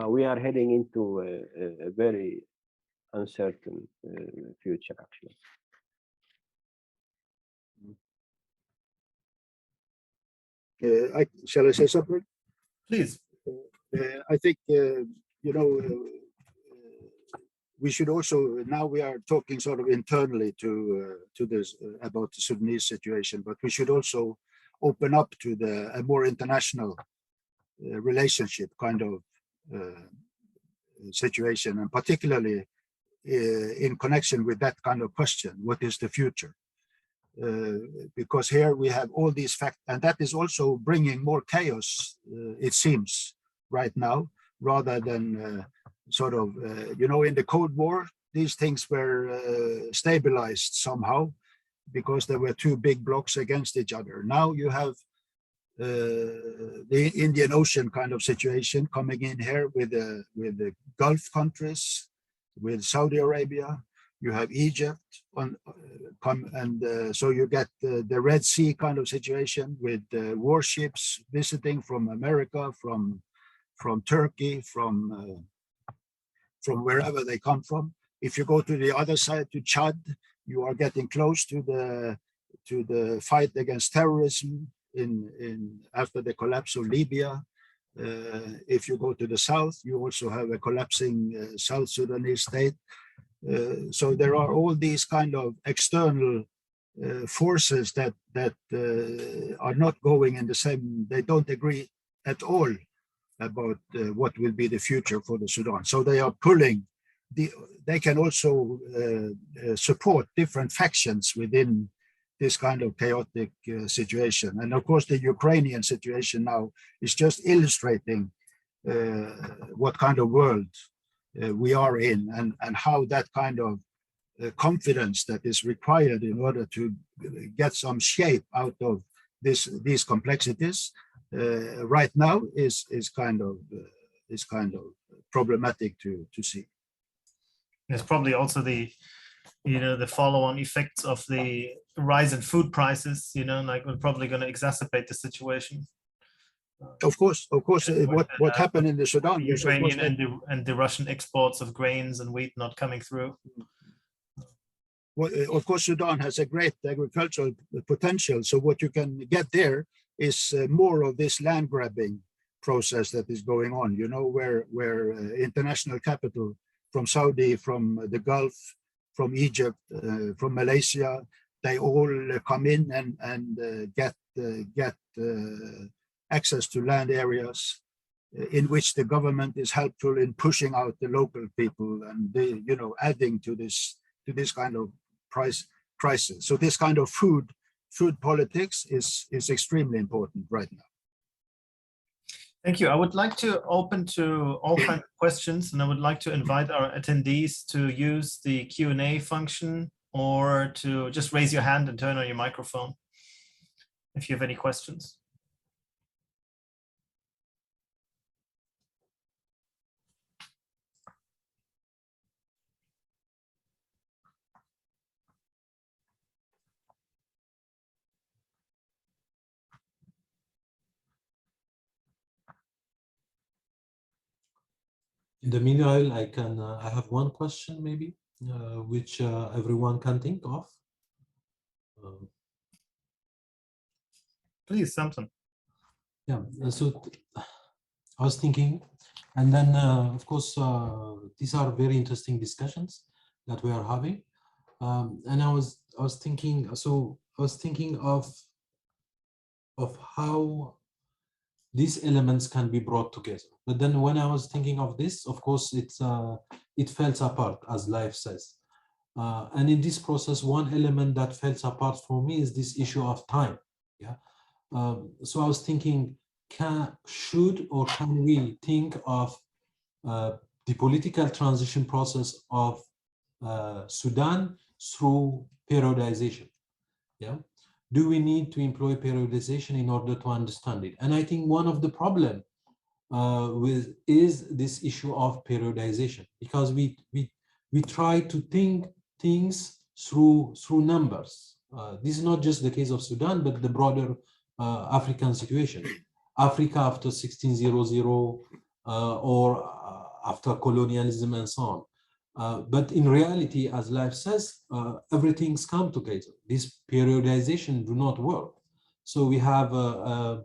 we are heading into a very uncertain future, actually. Shall I say something? Please. I think, we should also, now we are talking sort of internally to this about the Sudanese situation, but we should also open up to a more international relationship kind of situation, and particularly in connection with that kind of question, what is the future? Because here we have all these facts, and that is also bringing more chaos, it seems, right now, rather than in the Cold War, these things were stabilized somehow because there were two big blocs against each other. Now you have the Indian Ocean kind of situation coming in here with the Gulf countries, with Saudi Arabia. You have Egypt, so you get the Red Sea kind of situation with warships visiting from America, from Turkey, from wherever they come from. If you go to the other side, to Chad, you are getting close to the fight against terrorism after the collapse of Libya. If you go to the south, you also have a collapsing South Sudanese state. So there are all these kind of external forces that are not going in the same, they don't agree at all about what will be the future for the Sudan. So they are pulling, they can also support different factions within this kind of chaotic situation. And of course, the Ukrainian situation now is just illustrating what kind of world we are in, and how that kind of confidence that is required in order to get some shape out of these complexities right now is kind of problematic to see. There's probably also the follow-on effects of the rise in food prices, like we're probably going to exacerbate the situation. Of course, what happened in the Sudan, the Ukrainian and the Russian exports of grains and wheat not coming through. Well, of course, Sudan has a great agricultural potential. So what you can get there is more of this land grabbing process that is going on. Where international capital from Saudi, from the Gulf, from Egypt, from Malaysia, they all come in and get access to land areas in which the government is helpful in pushing out the local people and adding to this kind of crisis. So this kind of food politics is extremely important right now. Thank you. I would like to open to all kinds of questions, and I would like to invite our attendees to use the Q&A function or to just raise your hand and turn on your microphone if you have any questions. In the meanwhile, I have one question maybe, which everyone can think of. Please, Samson. Yeah, so I was thinking, and then of course, these are very interesting discussions that we are having. And I was thinking of how these elements can be brought together. But then when I was thinking of this, of course, it falls apart, as life says. And in this process, one element that falls apart for me is this issue of time. Yeah. So I was thinking, should or can we think of the political transition process of Sudan through periodization? Yeah. Do we need to employ periodization in order to understand it? And I think one of the problems is this issue of periodization, because we try to think things through numbers. This is not just the case of Sudan, but the broader African situation. Africa after 1600 or after colonialism and so on. But in reality, as life says, everything's come together. This periodization do not work. So we have a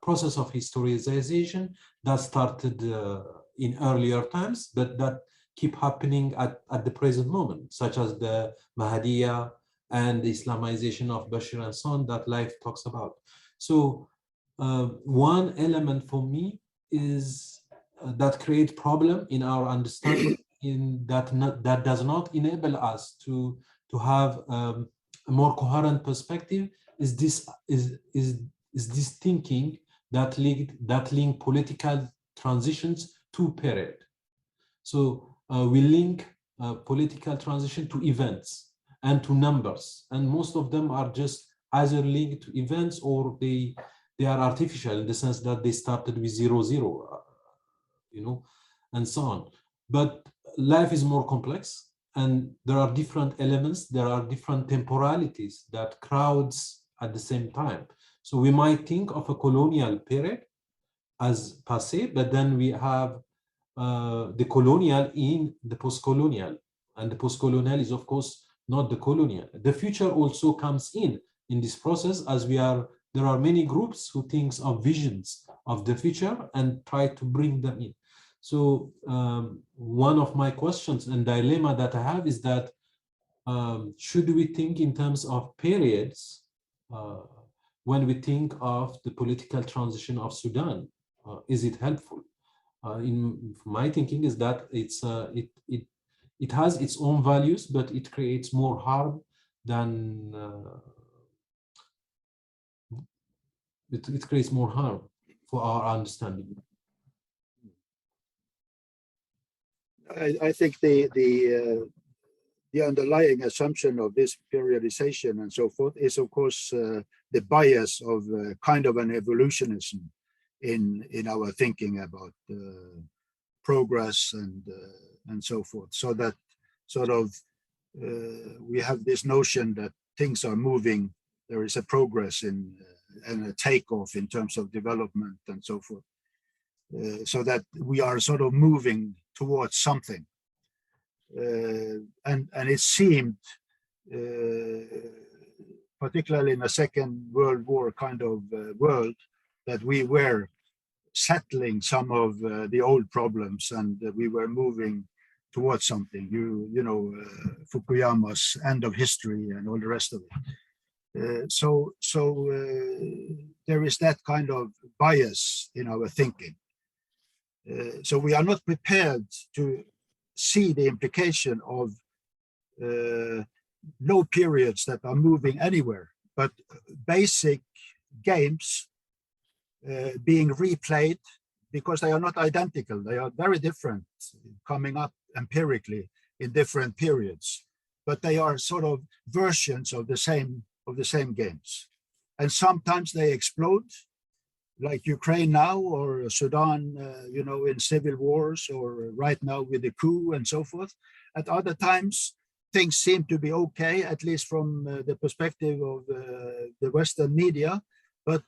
process of historicization that started in earlier times, but that keep happening at the present moment, such as the Mahdiya and the Islamization of Bashir and so on that life talks about. So one element for me is that create problem in our understanding that does not enable us to have a more coherent perspective is this thinking that link political transitions to period. So we link political transition to events and to numbers, and most of them are just either linked to events or they are artificial in the sense that they started with 0, and so on. But life is more complex, and there are different elements, there are different temporalities that crowds at the same time. So we might think of a colonial period as passé, but then we have the colonial in the post-colonial, and the post-colonial is of course not the colonial. The future also comes in this process, as there are many groups who think of visions of the future and try to bring them in. So one of my questions and dilemma that I have is that should we think in terms of periods when we think of the political transition of Sudan? Is it helpful? In my thinking is that it has its own values, but it creates more harm than it creates more harm for our understanding. I think the underlying assumption of this periodization and so forth is, of course, the bias of kind of an evolutionism in our thinking about progress and so forth. So that sort of we have this notion that things are moving, there is a progress and a takeoff in terms of development and so forth. So that we are sort of moving towards something. And it seemed, particularly in the Second World War kind of world, that we were settling some of the old problems and we were moving towards something. You know, Fukuyama's End of History and all the rest of it. So there is that kind of bias in our thinking. So we are not prepared to see the implication of no periods that are moving anywhere, but basic games being replayed because they are not identical. They are very different, coming up empirically in different periods, but they are sort of versions of the same games. And sometimes they explode, like Ukraine now, or Sudan, in civil wars, or right now with the coup and so forth. At other times, things seem to be okay, at least from the perspective of the Western media, but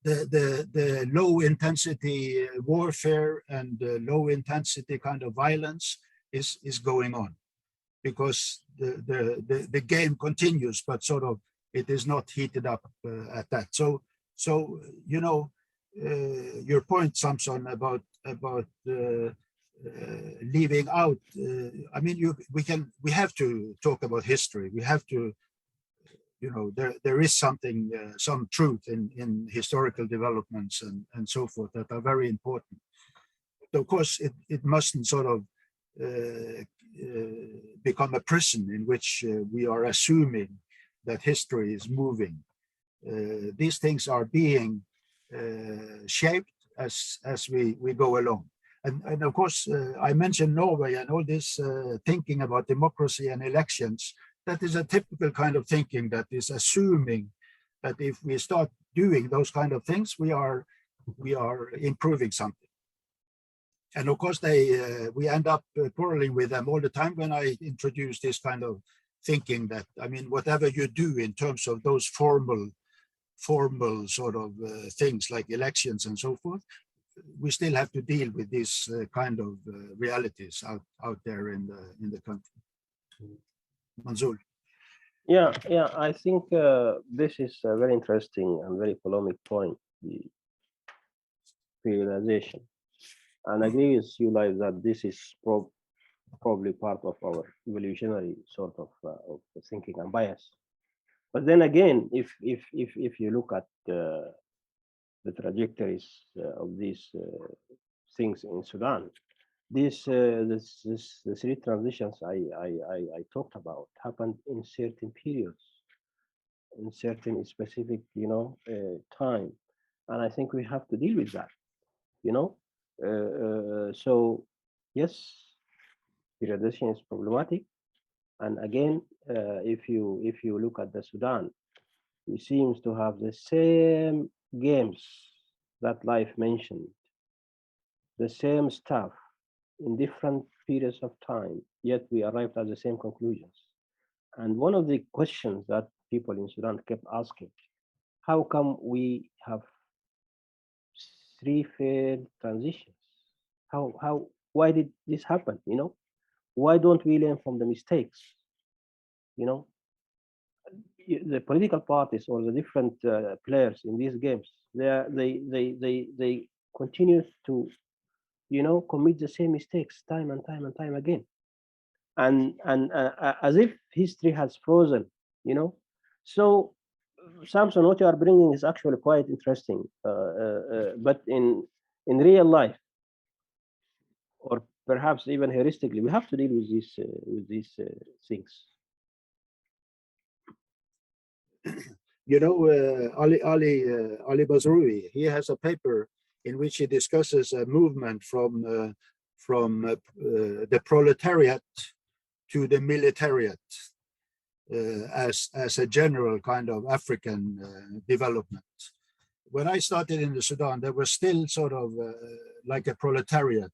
the low intensity warfare and low intensity kind of violence is going on, because the game continues, but sort of it is not heated up at that. So your point, Samson, about leaving out. I mean, we have to talk about history. We have to, there is something, some truth in historical developments and so forth that are very important. But of course, it mustn't sort of become a prison in which we are assuming that history is moving. These things are being shaped as we go along. And of course, I mentioned Norway and all this thinking about democracy and elections. That is a typical kind of thinking that is assuming that if we start doing those kind of things, we are improving something. And of course, we end up quarreling with them all the time when I introduce this kind of thinking that, I mean, whatever you do in terms of those formal sort of things like elections and so forth, we still have to deal with these kind of realities out there in the country. Manzoor. Yeah, I think this is a very interesting and very polemic point, the periodization. And I agree with you, like, that this is probably part of our evolutionary sort of thinking and bias. But then again, if you look at the trajectories of these things in Sudan, the three transitions I talked about happened in certain periods, in certain specific time, and I think we have to deal with that. So yes, periodization is problematic, and again, if you look at the Sudan, it seems to have the same games that life mentioned, the same stuff in different periods of time, yet we arrived at the same conclusions. And one of the questions that people in Sudan kept asking, how come we have three failed transitions? Why did this happen? Why don't we learn from the mistakes? The political parties or the different players in these games, they continue to commit the same mistakes time and time again, and as if history has frozen. So Samson, what you are bringing is actually quite interesting, but in real life, or perhaps even heuristically, we have to deal with these things. Ali Bazrui, he has a paper in which he discusses a movement from the proletariat to the militariat as a general kind of African development. When I started in the Sudan, there was still sort of like a proletariat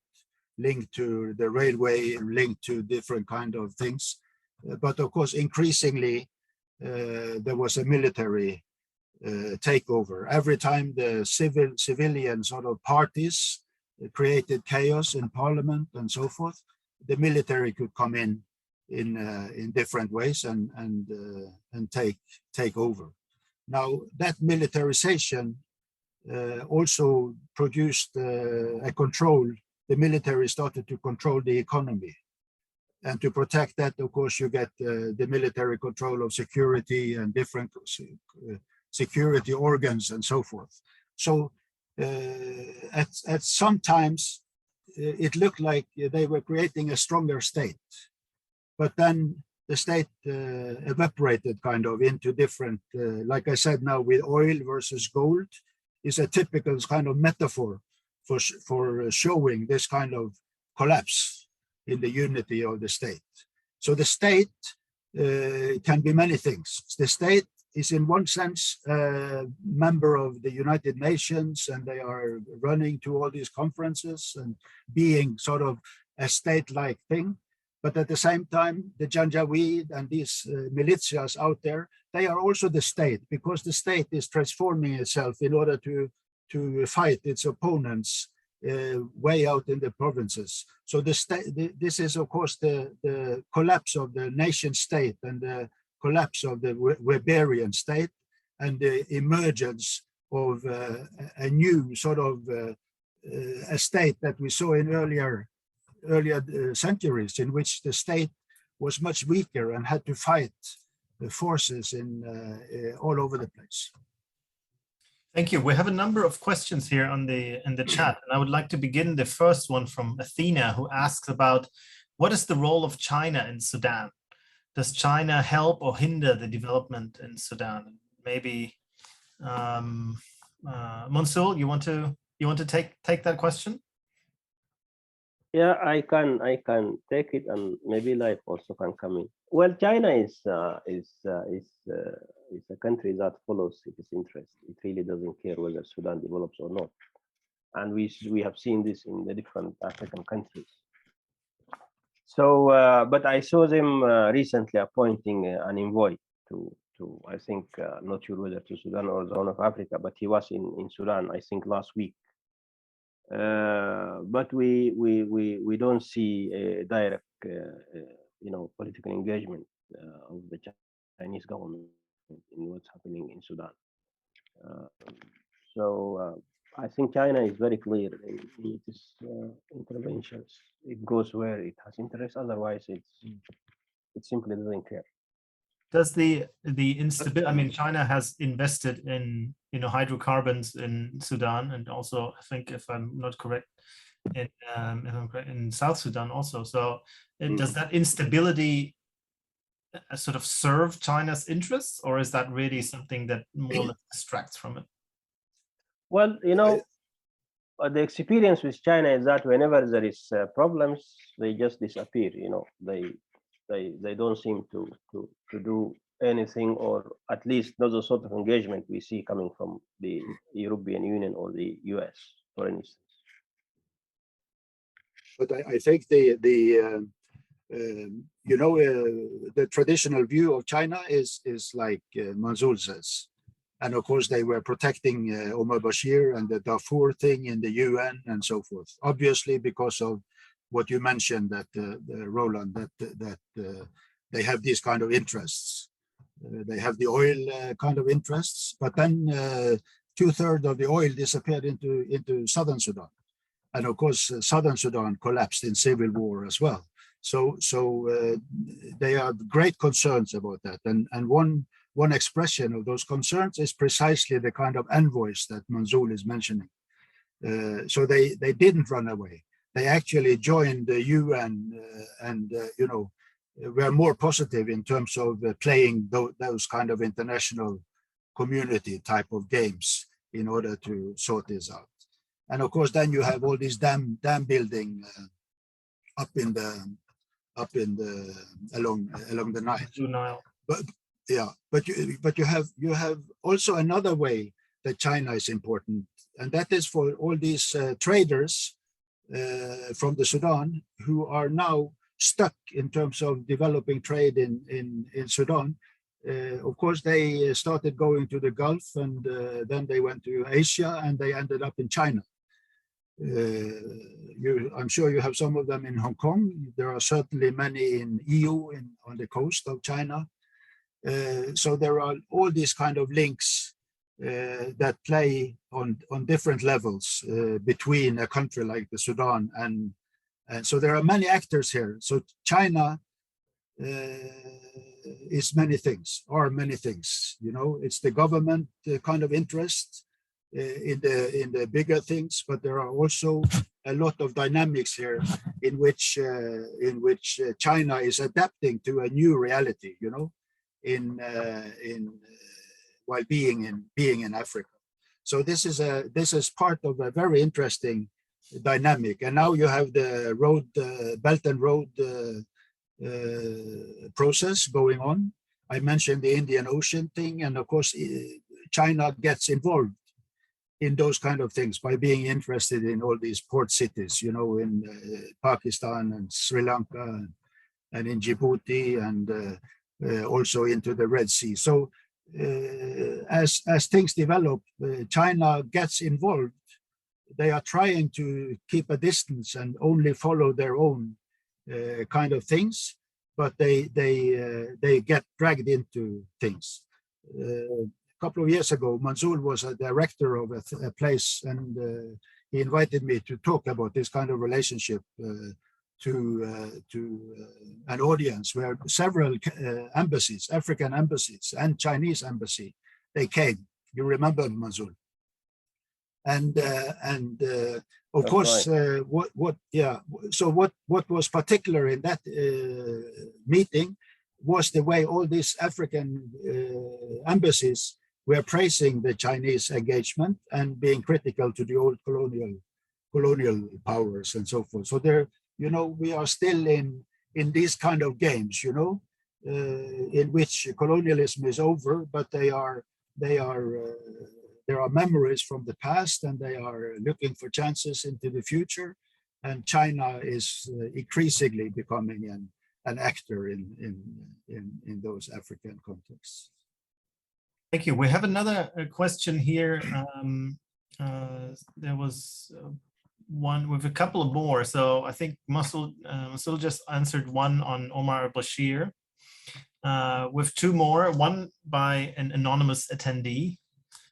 linked to the railway, linked to different kind of things. But of course, increasingly, there was a military takeover. Every time the civilian sort of parties created chaos in parliament and so forth, the military could come in different ways and take over. Now that militarization also produced a control. The military started to control the economy. And to protect that, of course, you get the military control of security and different security organs and so forth. So at sometimes it looked like they were creating a stronger state. But then the state evaporated kind of into different, like I said now, with oil versus gold is a typical kind of metaphor for showing this kind of collapse in the unity of the state. So the state can be many things. The state is in one sense a member of the United Nations, and they are running to all these conferences and being sort of a state-like thing. But at the same time, the Janjaweed and these militias out there, they are also the state, because the state is transforming itself in order to fight its opponents way out in the provinces. So the state, this is of course the collapse of the nation state and the collapse of the Weberian state and the emergence of a new sort of a state that we saw in earlier centuries, in which the state was much weaker and had to fight the forces in all over the place. Thank you. We have a number of questions here in the chat, and I would like to begin the first one from Athena, who asks about what is the role of China in Sudan? Does China help or hinder the development in Sudan? Maybe Mansour, you want to take that question? Yeah, I can take it, and maybe Life also can come in. Well, China is a country that follows its interest. It really doesn't care whether Sudan develops or not, and we have seen this in the different African countries. So, but I saw them recently appointing an envoy to I think not sure whether to Sudan or the Horn of Africa, but he was in Sudan I think last week. But we don't see a direct political engagement of the Chinese government in what's happening in Sudan. So I think China is very clear in its interventions. It goes where it has interest. Otherwise, it simply doesn't care. Does the instability? I mean, China has invested in hydrocarbons in Sudan, and also I think, if I'm not correct, in South Sudan also. So does that instability sort of serve China's interests, or is that really something that more or less distracts from it? Well, the experience with China is that whenever there is problems, they just disappear. They don't seem to do anything, or at least not the sort of engagement we see coming from the European Union or the US, for instance. But I think the traditional view of China is like Mansour says. And of course, they were protecting Omar al-Bashir and the Darfur thing in the UN and so forth. Obviously, because of what you mentioned, that Roland, that they have these kind of interests. They have the oil kind of interests, but then 2/3 of the oil disappeared into southern Sudan, and of course, southern Sudan collapsed in civil war as well. So they have great concerns about that, and one expression of those concerns is precisely the kind of envoys that Mansour is mentioning. So they didn't run away. They actually joined the UN and were more positive in terms of playing those kind of international community type of games in order to sort this out. And of course, then you have all these dam building along the Nile. But yeah, but you have also another way that China is important, and that is for all these traders from the Sudan who are now stuck in terms of developing trade in Sudan. Of course, they started going to the Gulf, and then they went to Asia, and they ended up in China. I'm sure you have some of them in Hong Kong. There are certainly many in EU on the coast of China. So there are all these kind of links that play on different levels between a country like the Sudan, and so there are many actors here. So China is many things. It's the government kind of interest. in the bigger things, but there are also a lot of dynamics here in which China is adapting to a new reality, you know, while being in Africa. So this is part of a very interesting dynamic. And now you have the road Belt and Road process going on. I mentioned the Indian Ocean thing, and of course China gets involved in those kind of things by being interested in all these port cities, you know, in Pakistan and Sri Lanka and in Djibouti and also into the Red Sea. So as things develop, China gets involved. They are trying to keep a distance and only follow their own kind of things, but they get dragged into things. A couple of years ago, Mansour was a director of a place, and he invited me to talk about this kind of relationship to an audience where several embassies, African embassies and Chinese embassy, they came. You remember, Mansour? And of course, right. What was particular in that meeting was the way all these African embassies were praising the Chinese engagement and being critical to the old colonial powers and so forth. So there, you know, we are still in these kind of games, you know, in which colonialism is over, but there are memories from the past, and they are looking for chances into the future. And China is increasingly becoming an actor in those African contexts. Thank you. We have another question here. There was one with a couple of more. So I think Masul just answered one on Omar al-Bashir, with two more. One by an anonymous attendee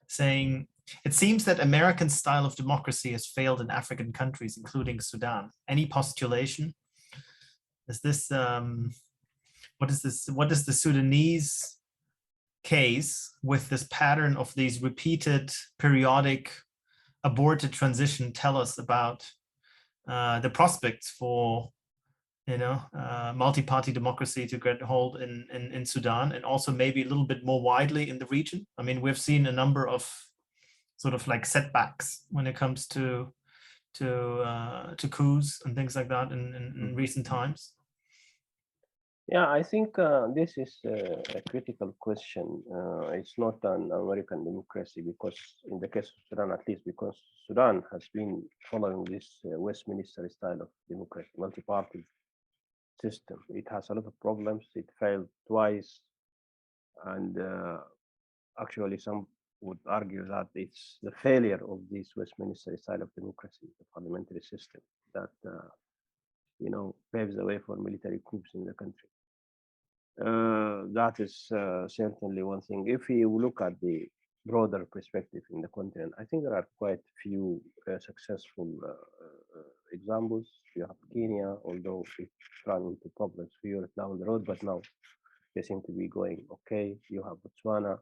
saying, it seems that American style of democracy has failed in African countries, including Sudan. Any postulation? Is this, what is the Sudanese case with this pattern of these repeated periodic aborted transition tell us about the prospects for, you know, multi-party democracy to get hold in Sudan, and also maybe a little bit more widely in the region? I mean, we've seen a number of sort of like setbacks when it comes to coups and things like that in recent times. Yeah, I think this is a critical question. It's not an American democracy, because in the case of Sudan, at least, because Sudan has been following this Westminster style of democracy, multi-party system. It has a lot of problems. It failed twice. And actually, some would argue that it's the failure of this Westminster style of democracy, the parliamentary system, that you know, paves the way for military coups in the country. That is certainly one thing. If you look at the broader perspective in the continent, I think there are quite few successful examples. You have Kenya, although it ran into problems a few years down the road, but now they seem to be going okay. You have Botswana,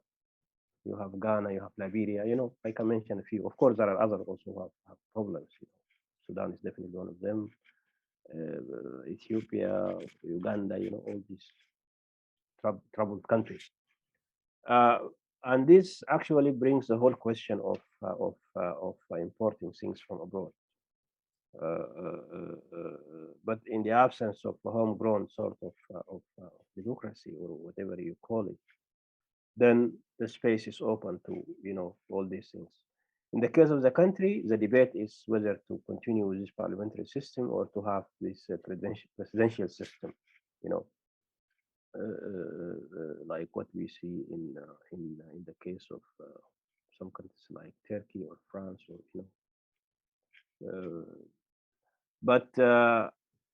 you have Ghana, you have Liberia. You know, I can mention a few. Of course, there are others also who have problems. You know, Sudan is definitely one of them. Ethiopia, Uganda, you know, all these troubled countries. And this actually brings the whole question of importing things from abroad. But in the absence of a homegrown sort of democracy, or whatever you call it, then the space is open to, you know, all these things. In the case of the country, the debate is whether to continue with this parliamentary system or to have this presidential system, you know, like what we see in the case of some countries like Turkey or France, or you know. But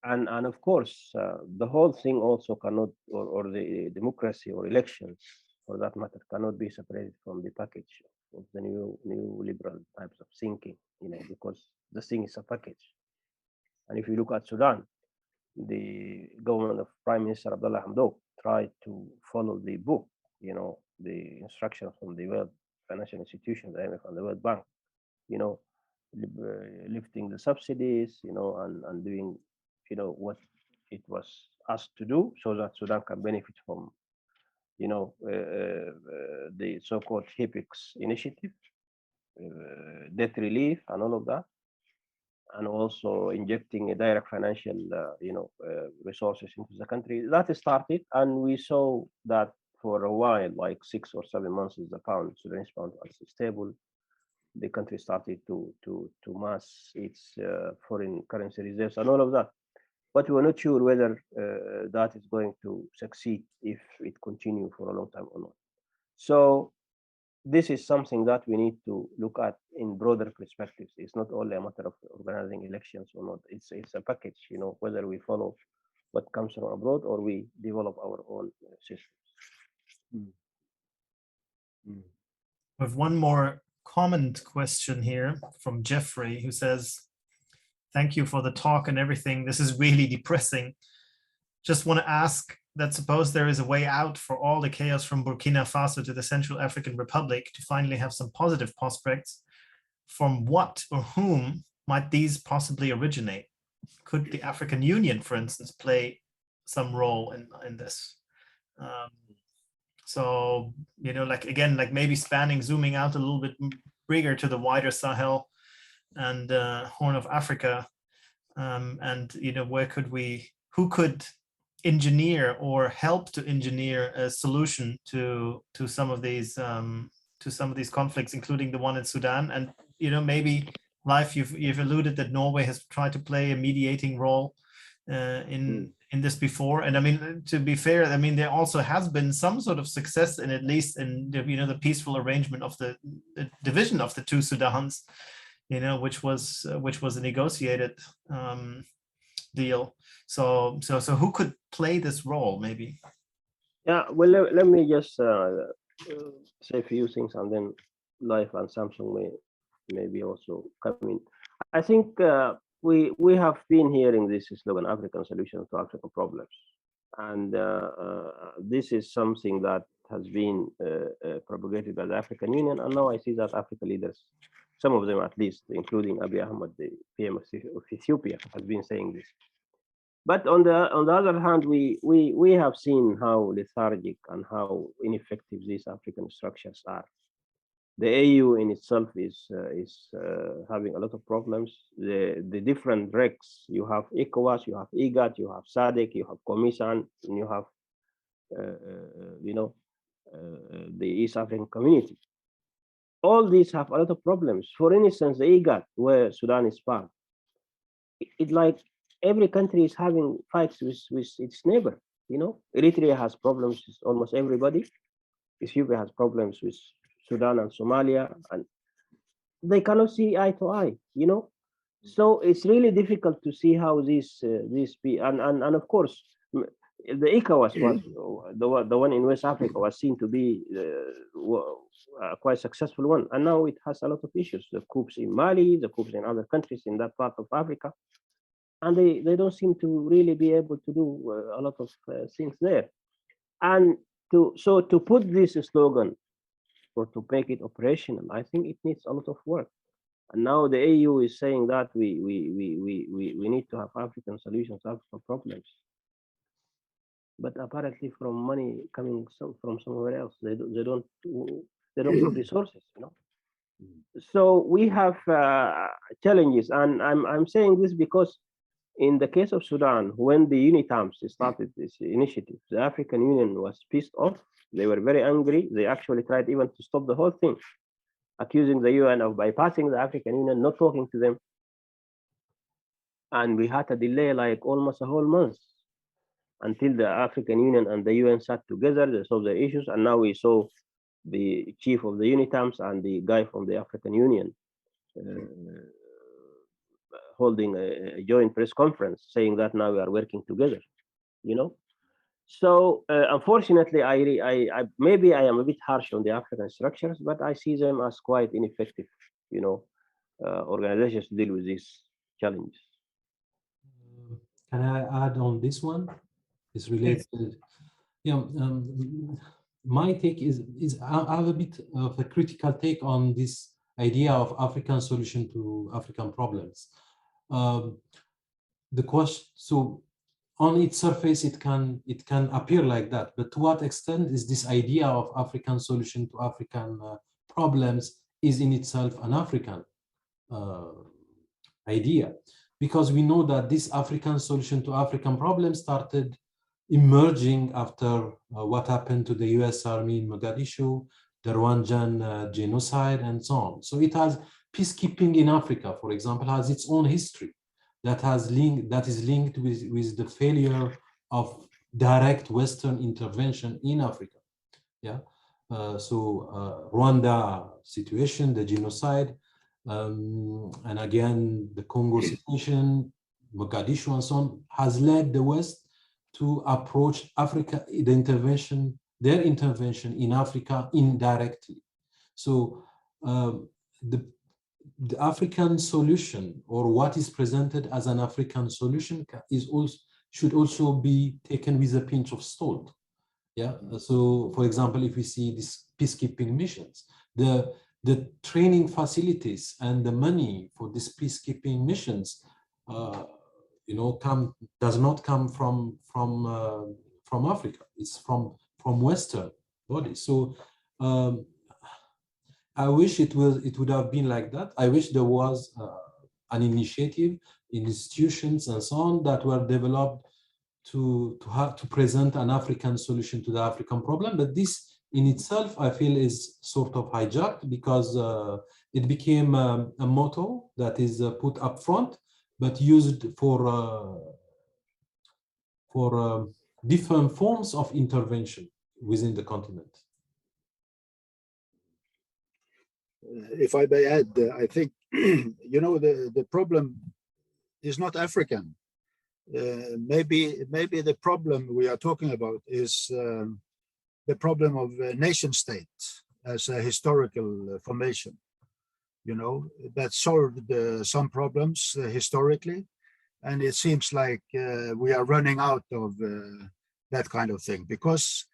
and of course, the whole thing also cannot, or the democracy or elections, for that matter, cannot be separated from the package of the new liberal types of thinking, you know, because the thing is a package. And if you look at Sudan, the government of Prime Minister Abdullah Hamdok tried to follow the book, you know, the instructions from the World Financial Institution, the IMF, and the World Bank, lifting the subsidies, and doing, what it was asked to do, so that Sudan can benefit from, the so-called HIPIX initiative, debt relief, and all of that, and also injecting a direct financial, resources into the country. That started, and we saw that for a while, like 6 or 7 months, the Sudanese pound was stable. The country started to mass its foreign currency reserves and all of that. But we were not sure whether that is going to succeed if it continues for a long time or not. So this is something that we need to look at in broader perspectives. It's not only a matter of organizing elections or not. It's a package, whether we follow what comes from abroad or we develop our own systems. We have one more comment question here from Jeffrey, who says, "Thank you for the talk and everything. This is really depressing. Just want to ask that suppose there is a way out for all the chaos from Burkina Faso to the Central African Republic to finally have some positive prospects, from what or whom might these possibly originate? Could the African Union, for instance, play some role in this?" So, like maybe zooming out a little bit bigger to the wider Sahel and Horn of Africa, and who could engineer or help to engineer a solution to some of these conflicts, including the one in Sudan. And maybe, Leif, you've alluded that Norway has tried to play a mediating role in this before. And I mean, to be fair, I mean, there also has been some sort of success in, at least in the peaceful arrangement of the division of the two Sudans, which was a negotiated deal. So who could play this role, maybe? Yeah, well, let me just say a few things, and then Leif and Samsung may maybe also come in. I think we have been hearing this slogan, African solutions to African problems. And this is something that has been propagated by the African Union. And now I see that African leaders, some of them at least, including Abiy Ahmed, the PM of Ethiopia, has been saying this. But on the other hand, we have seen how lethargic and how ineffective these African structures are. The AU in itself is having a lot of problems. The different regs, you have ECOWAS, you have IGAD, you have SADC, you have COMISAN, and you have the East African Community. All these have a lot of problems. For instance, the IGAD, where Sudan is part, it like every country is having fights with its neighbor. Eritrea has problems with almost everybody. Ethiopia has problems with Sudan and Somalia, and they cannot see eye to eye, So it's really difficult to see how these be, and of course, the ECOWAS was the one in West Africa was seen to be a quite successful one, and now it has a lot of issues. The coups in Mali, the coups in other countries in that part of Africa, and they don't seem to really be able to do a lot of things there. And to put this slogan, or to make it operational, I think it needs a lot of work. And now the AU is saying that we need to have African solutions to African problems. But apparently, from money coming from somewhere else, they don't put resources. So we have challenges, and I'm saying this because in the case of Sudan, when the UNITAMS started this initiative, the African Union was pissed off. They were very angry. They actually tried even to stop the whole thing, accusing the UN of bypassing the African Union, not talking to them. And we had a delay like almost a whole month until the African Union and the UN sat together, they solved the issues. And now we saw the chief of the UNITAMS and the guy from the African Union holding a joint press conference saying that now we are working together, So unfortunately, I maybe I am a bit harsh on the African structures, but I see them as quite ineffective, organizations to deal with these challenges. Can I add on this one? It's related. My take is I have a bit of a critical take on this idea of African solution to African problems. The question, so on its surface, it can appear like that, but to what extent is this idea of African solution to African problems is in itself an African idea? Because we know that this African solution to African problems started emerging after what happened to the US Army in Mogadishu, the Rwandan genocide, and so on. So it has peacekeeping in Africa, for example, has its own history that is linked with the failure of direct Western intervention in Africa. Yeah. Rwanda situation, the genocide, and again the Congo situation, Mogadishu, and so on, has led the West to approach Africa, their intervention in Africa indirectly. So the African solution, or what is presented as an African solution, should also be taken with a pinch of salt. Yeah. So, for example, if we see these peacekeeping missions, the training facilities and the money for these peacekeeping missions, does not come from Africa. It's from Western bodies. So I wish it would have been like that. I wish there was an initiative, institutions, and so on that were developed to present an African solution to the African problem. But this in itself, I feel, is sort of hijacked because it became a motto that is put up front, but used for different forms of intervention within the continent. If I may add, I think, the problem is not African. Maybe the problem we are talking about is the problem of nation state as a historical formation, that solved some problems historically. And it seems like we are running out of that kind of thing, because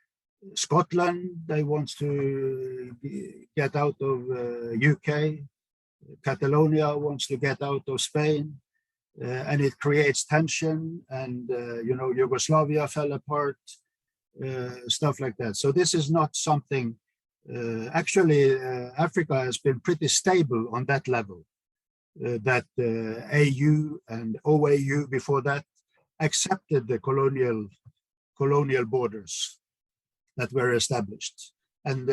Scotland, they want to get out of UK, Catalonia wants to get out of Spain, and it creates tension, and Yugoslavia fell apart, stuff like that. So this is not something, actually Africa has been pretty stable on that level, that AU and OAU before that accepted the colonial borders that were established. And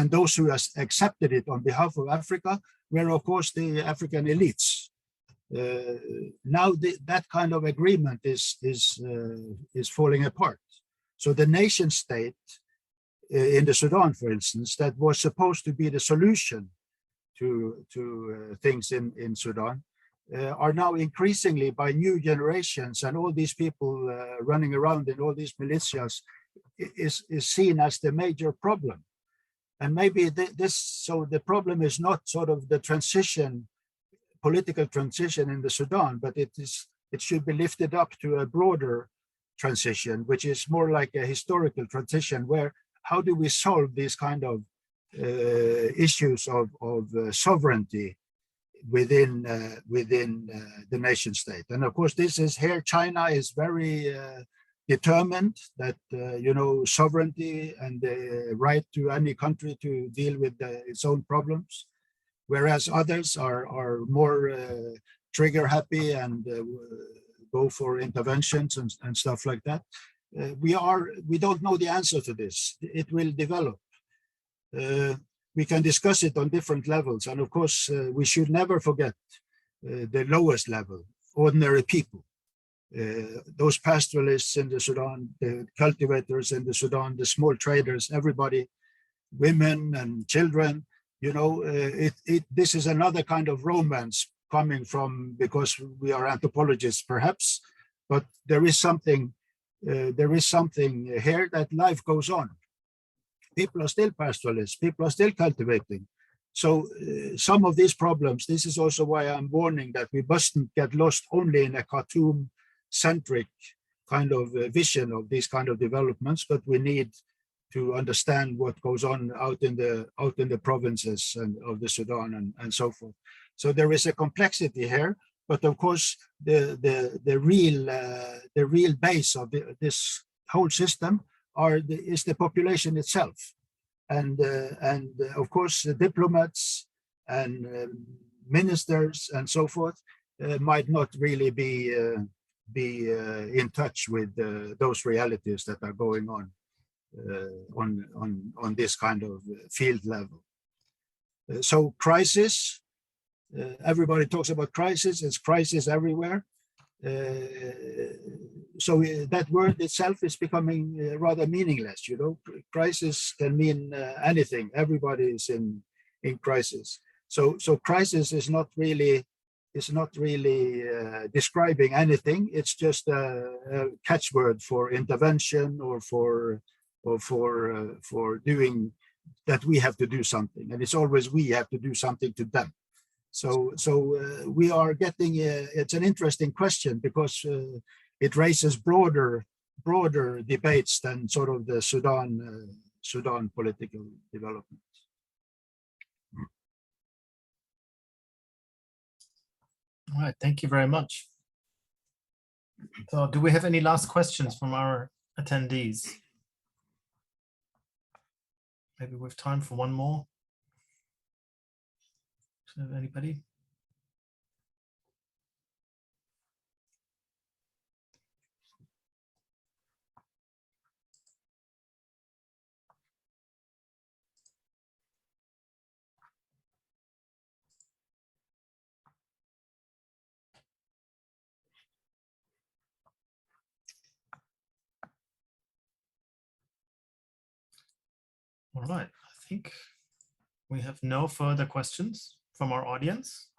those who accepted it on behalf of Africa were, of course, the African elites. Now that kind of agreement is falling apart. So the nation state in the Sudan, for instance, that was supposed to be the solution to things in Sudan, are now increasingly, by new generations and all these people running around in all these militias, is seen as the major problem. And maybe so the problem is not sort of the political transition in the Sudan, but it should be lifted up to a broader transition, which is more like a historical transition, where how do we solve these kind of issues of sovereignty within the nation state. And of course, this is here, China is very determined that, sovereignty and the right to any country to deal with its own problems, whereas others are more trigger happy and go for interventions and stuff like that. We don't know the answer to this. It will develop. We can discuss it on different levels. And of course, we should never forget the lowest level, ordinary people. Those pastoralists in the Sudan, the cultivators in the Sudan, the small traders, everybody, women and children, this is another kind of romance coming from, because we are anthropologists perhaps, but there is something here that life goes on. People are still pastoralists, people are still cultivating. So some of these problems, this is also why I'm warning that we mustn't get lost only in a Khartoum-centric kind of vision of these kind of developments, but we need to understand what goes on out in the provinces and of the Sudan and so forth. So there is a complexity here, but of course the real base of this whole system is the population itself, and of course the diplomats and ministers and so forth might not really be in touch with those realities that are going on this kind of field level. So crisis, everybody talks about crisis, it's crisis everywhere. So that word itself is becoming rather meaningless, you know. Crisis can mean anything, everybody is in crisis. So crisis is not really describing anything, it's just a catchword for intervention or for doing that. We have to do something, and it's always we have to do something to them. So we are getting it's an interesting question because it raises broader debates than sort of the Sudan political development. All right, thank you very much. So do we have any last questions from our attendees? Maybe we have time for one more. Anybody? All right, I think we have no further questions from our audience.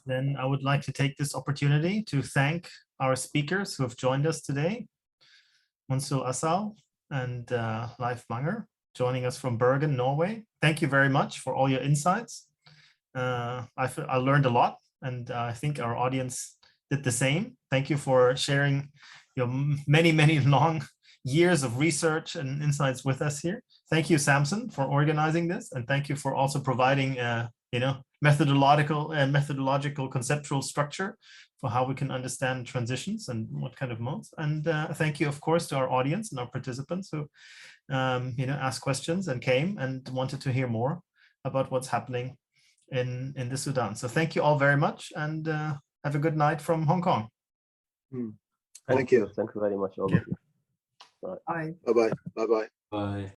Then I would like to take this opportunity to thank our speakers who have joined us today. Munsul Asal and Leif Manger, joining us from Bergen, Norway. Thank you very much for all your insights. I learned a lot, and I think our audience did the same. Thank you for sharing your many long years of research and insights with us here. Thank you, Samson, for organizing this, and thank you for also providing methodological conceptual structure for how we can understand transitions and what kind of modes. And thank you, of course, to our audience and our participants who asked questions and came and wanted to hear more about what's happening in the Sudan. So thank you all very much, and have a good night from Hong Kong. Thank you. Thank you very much, all of you. Bye. Bye-bye. Bye-bye. Bye.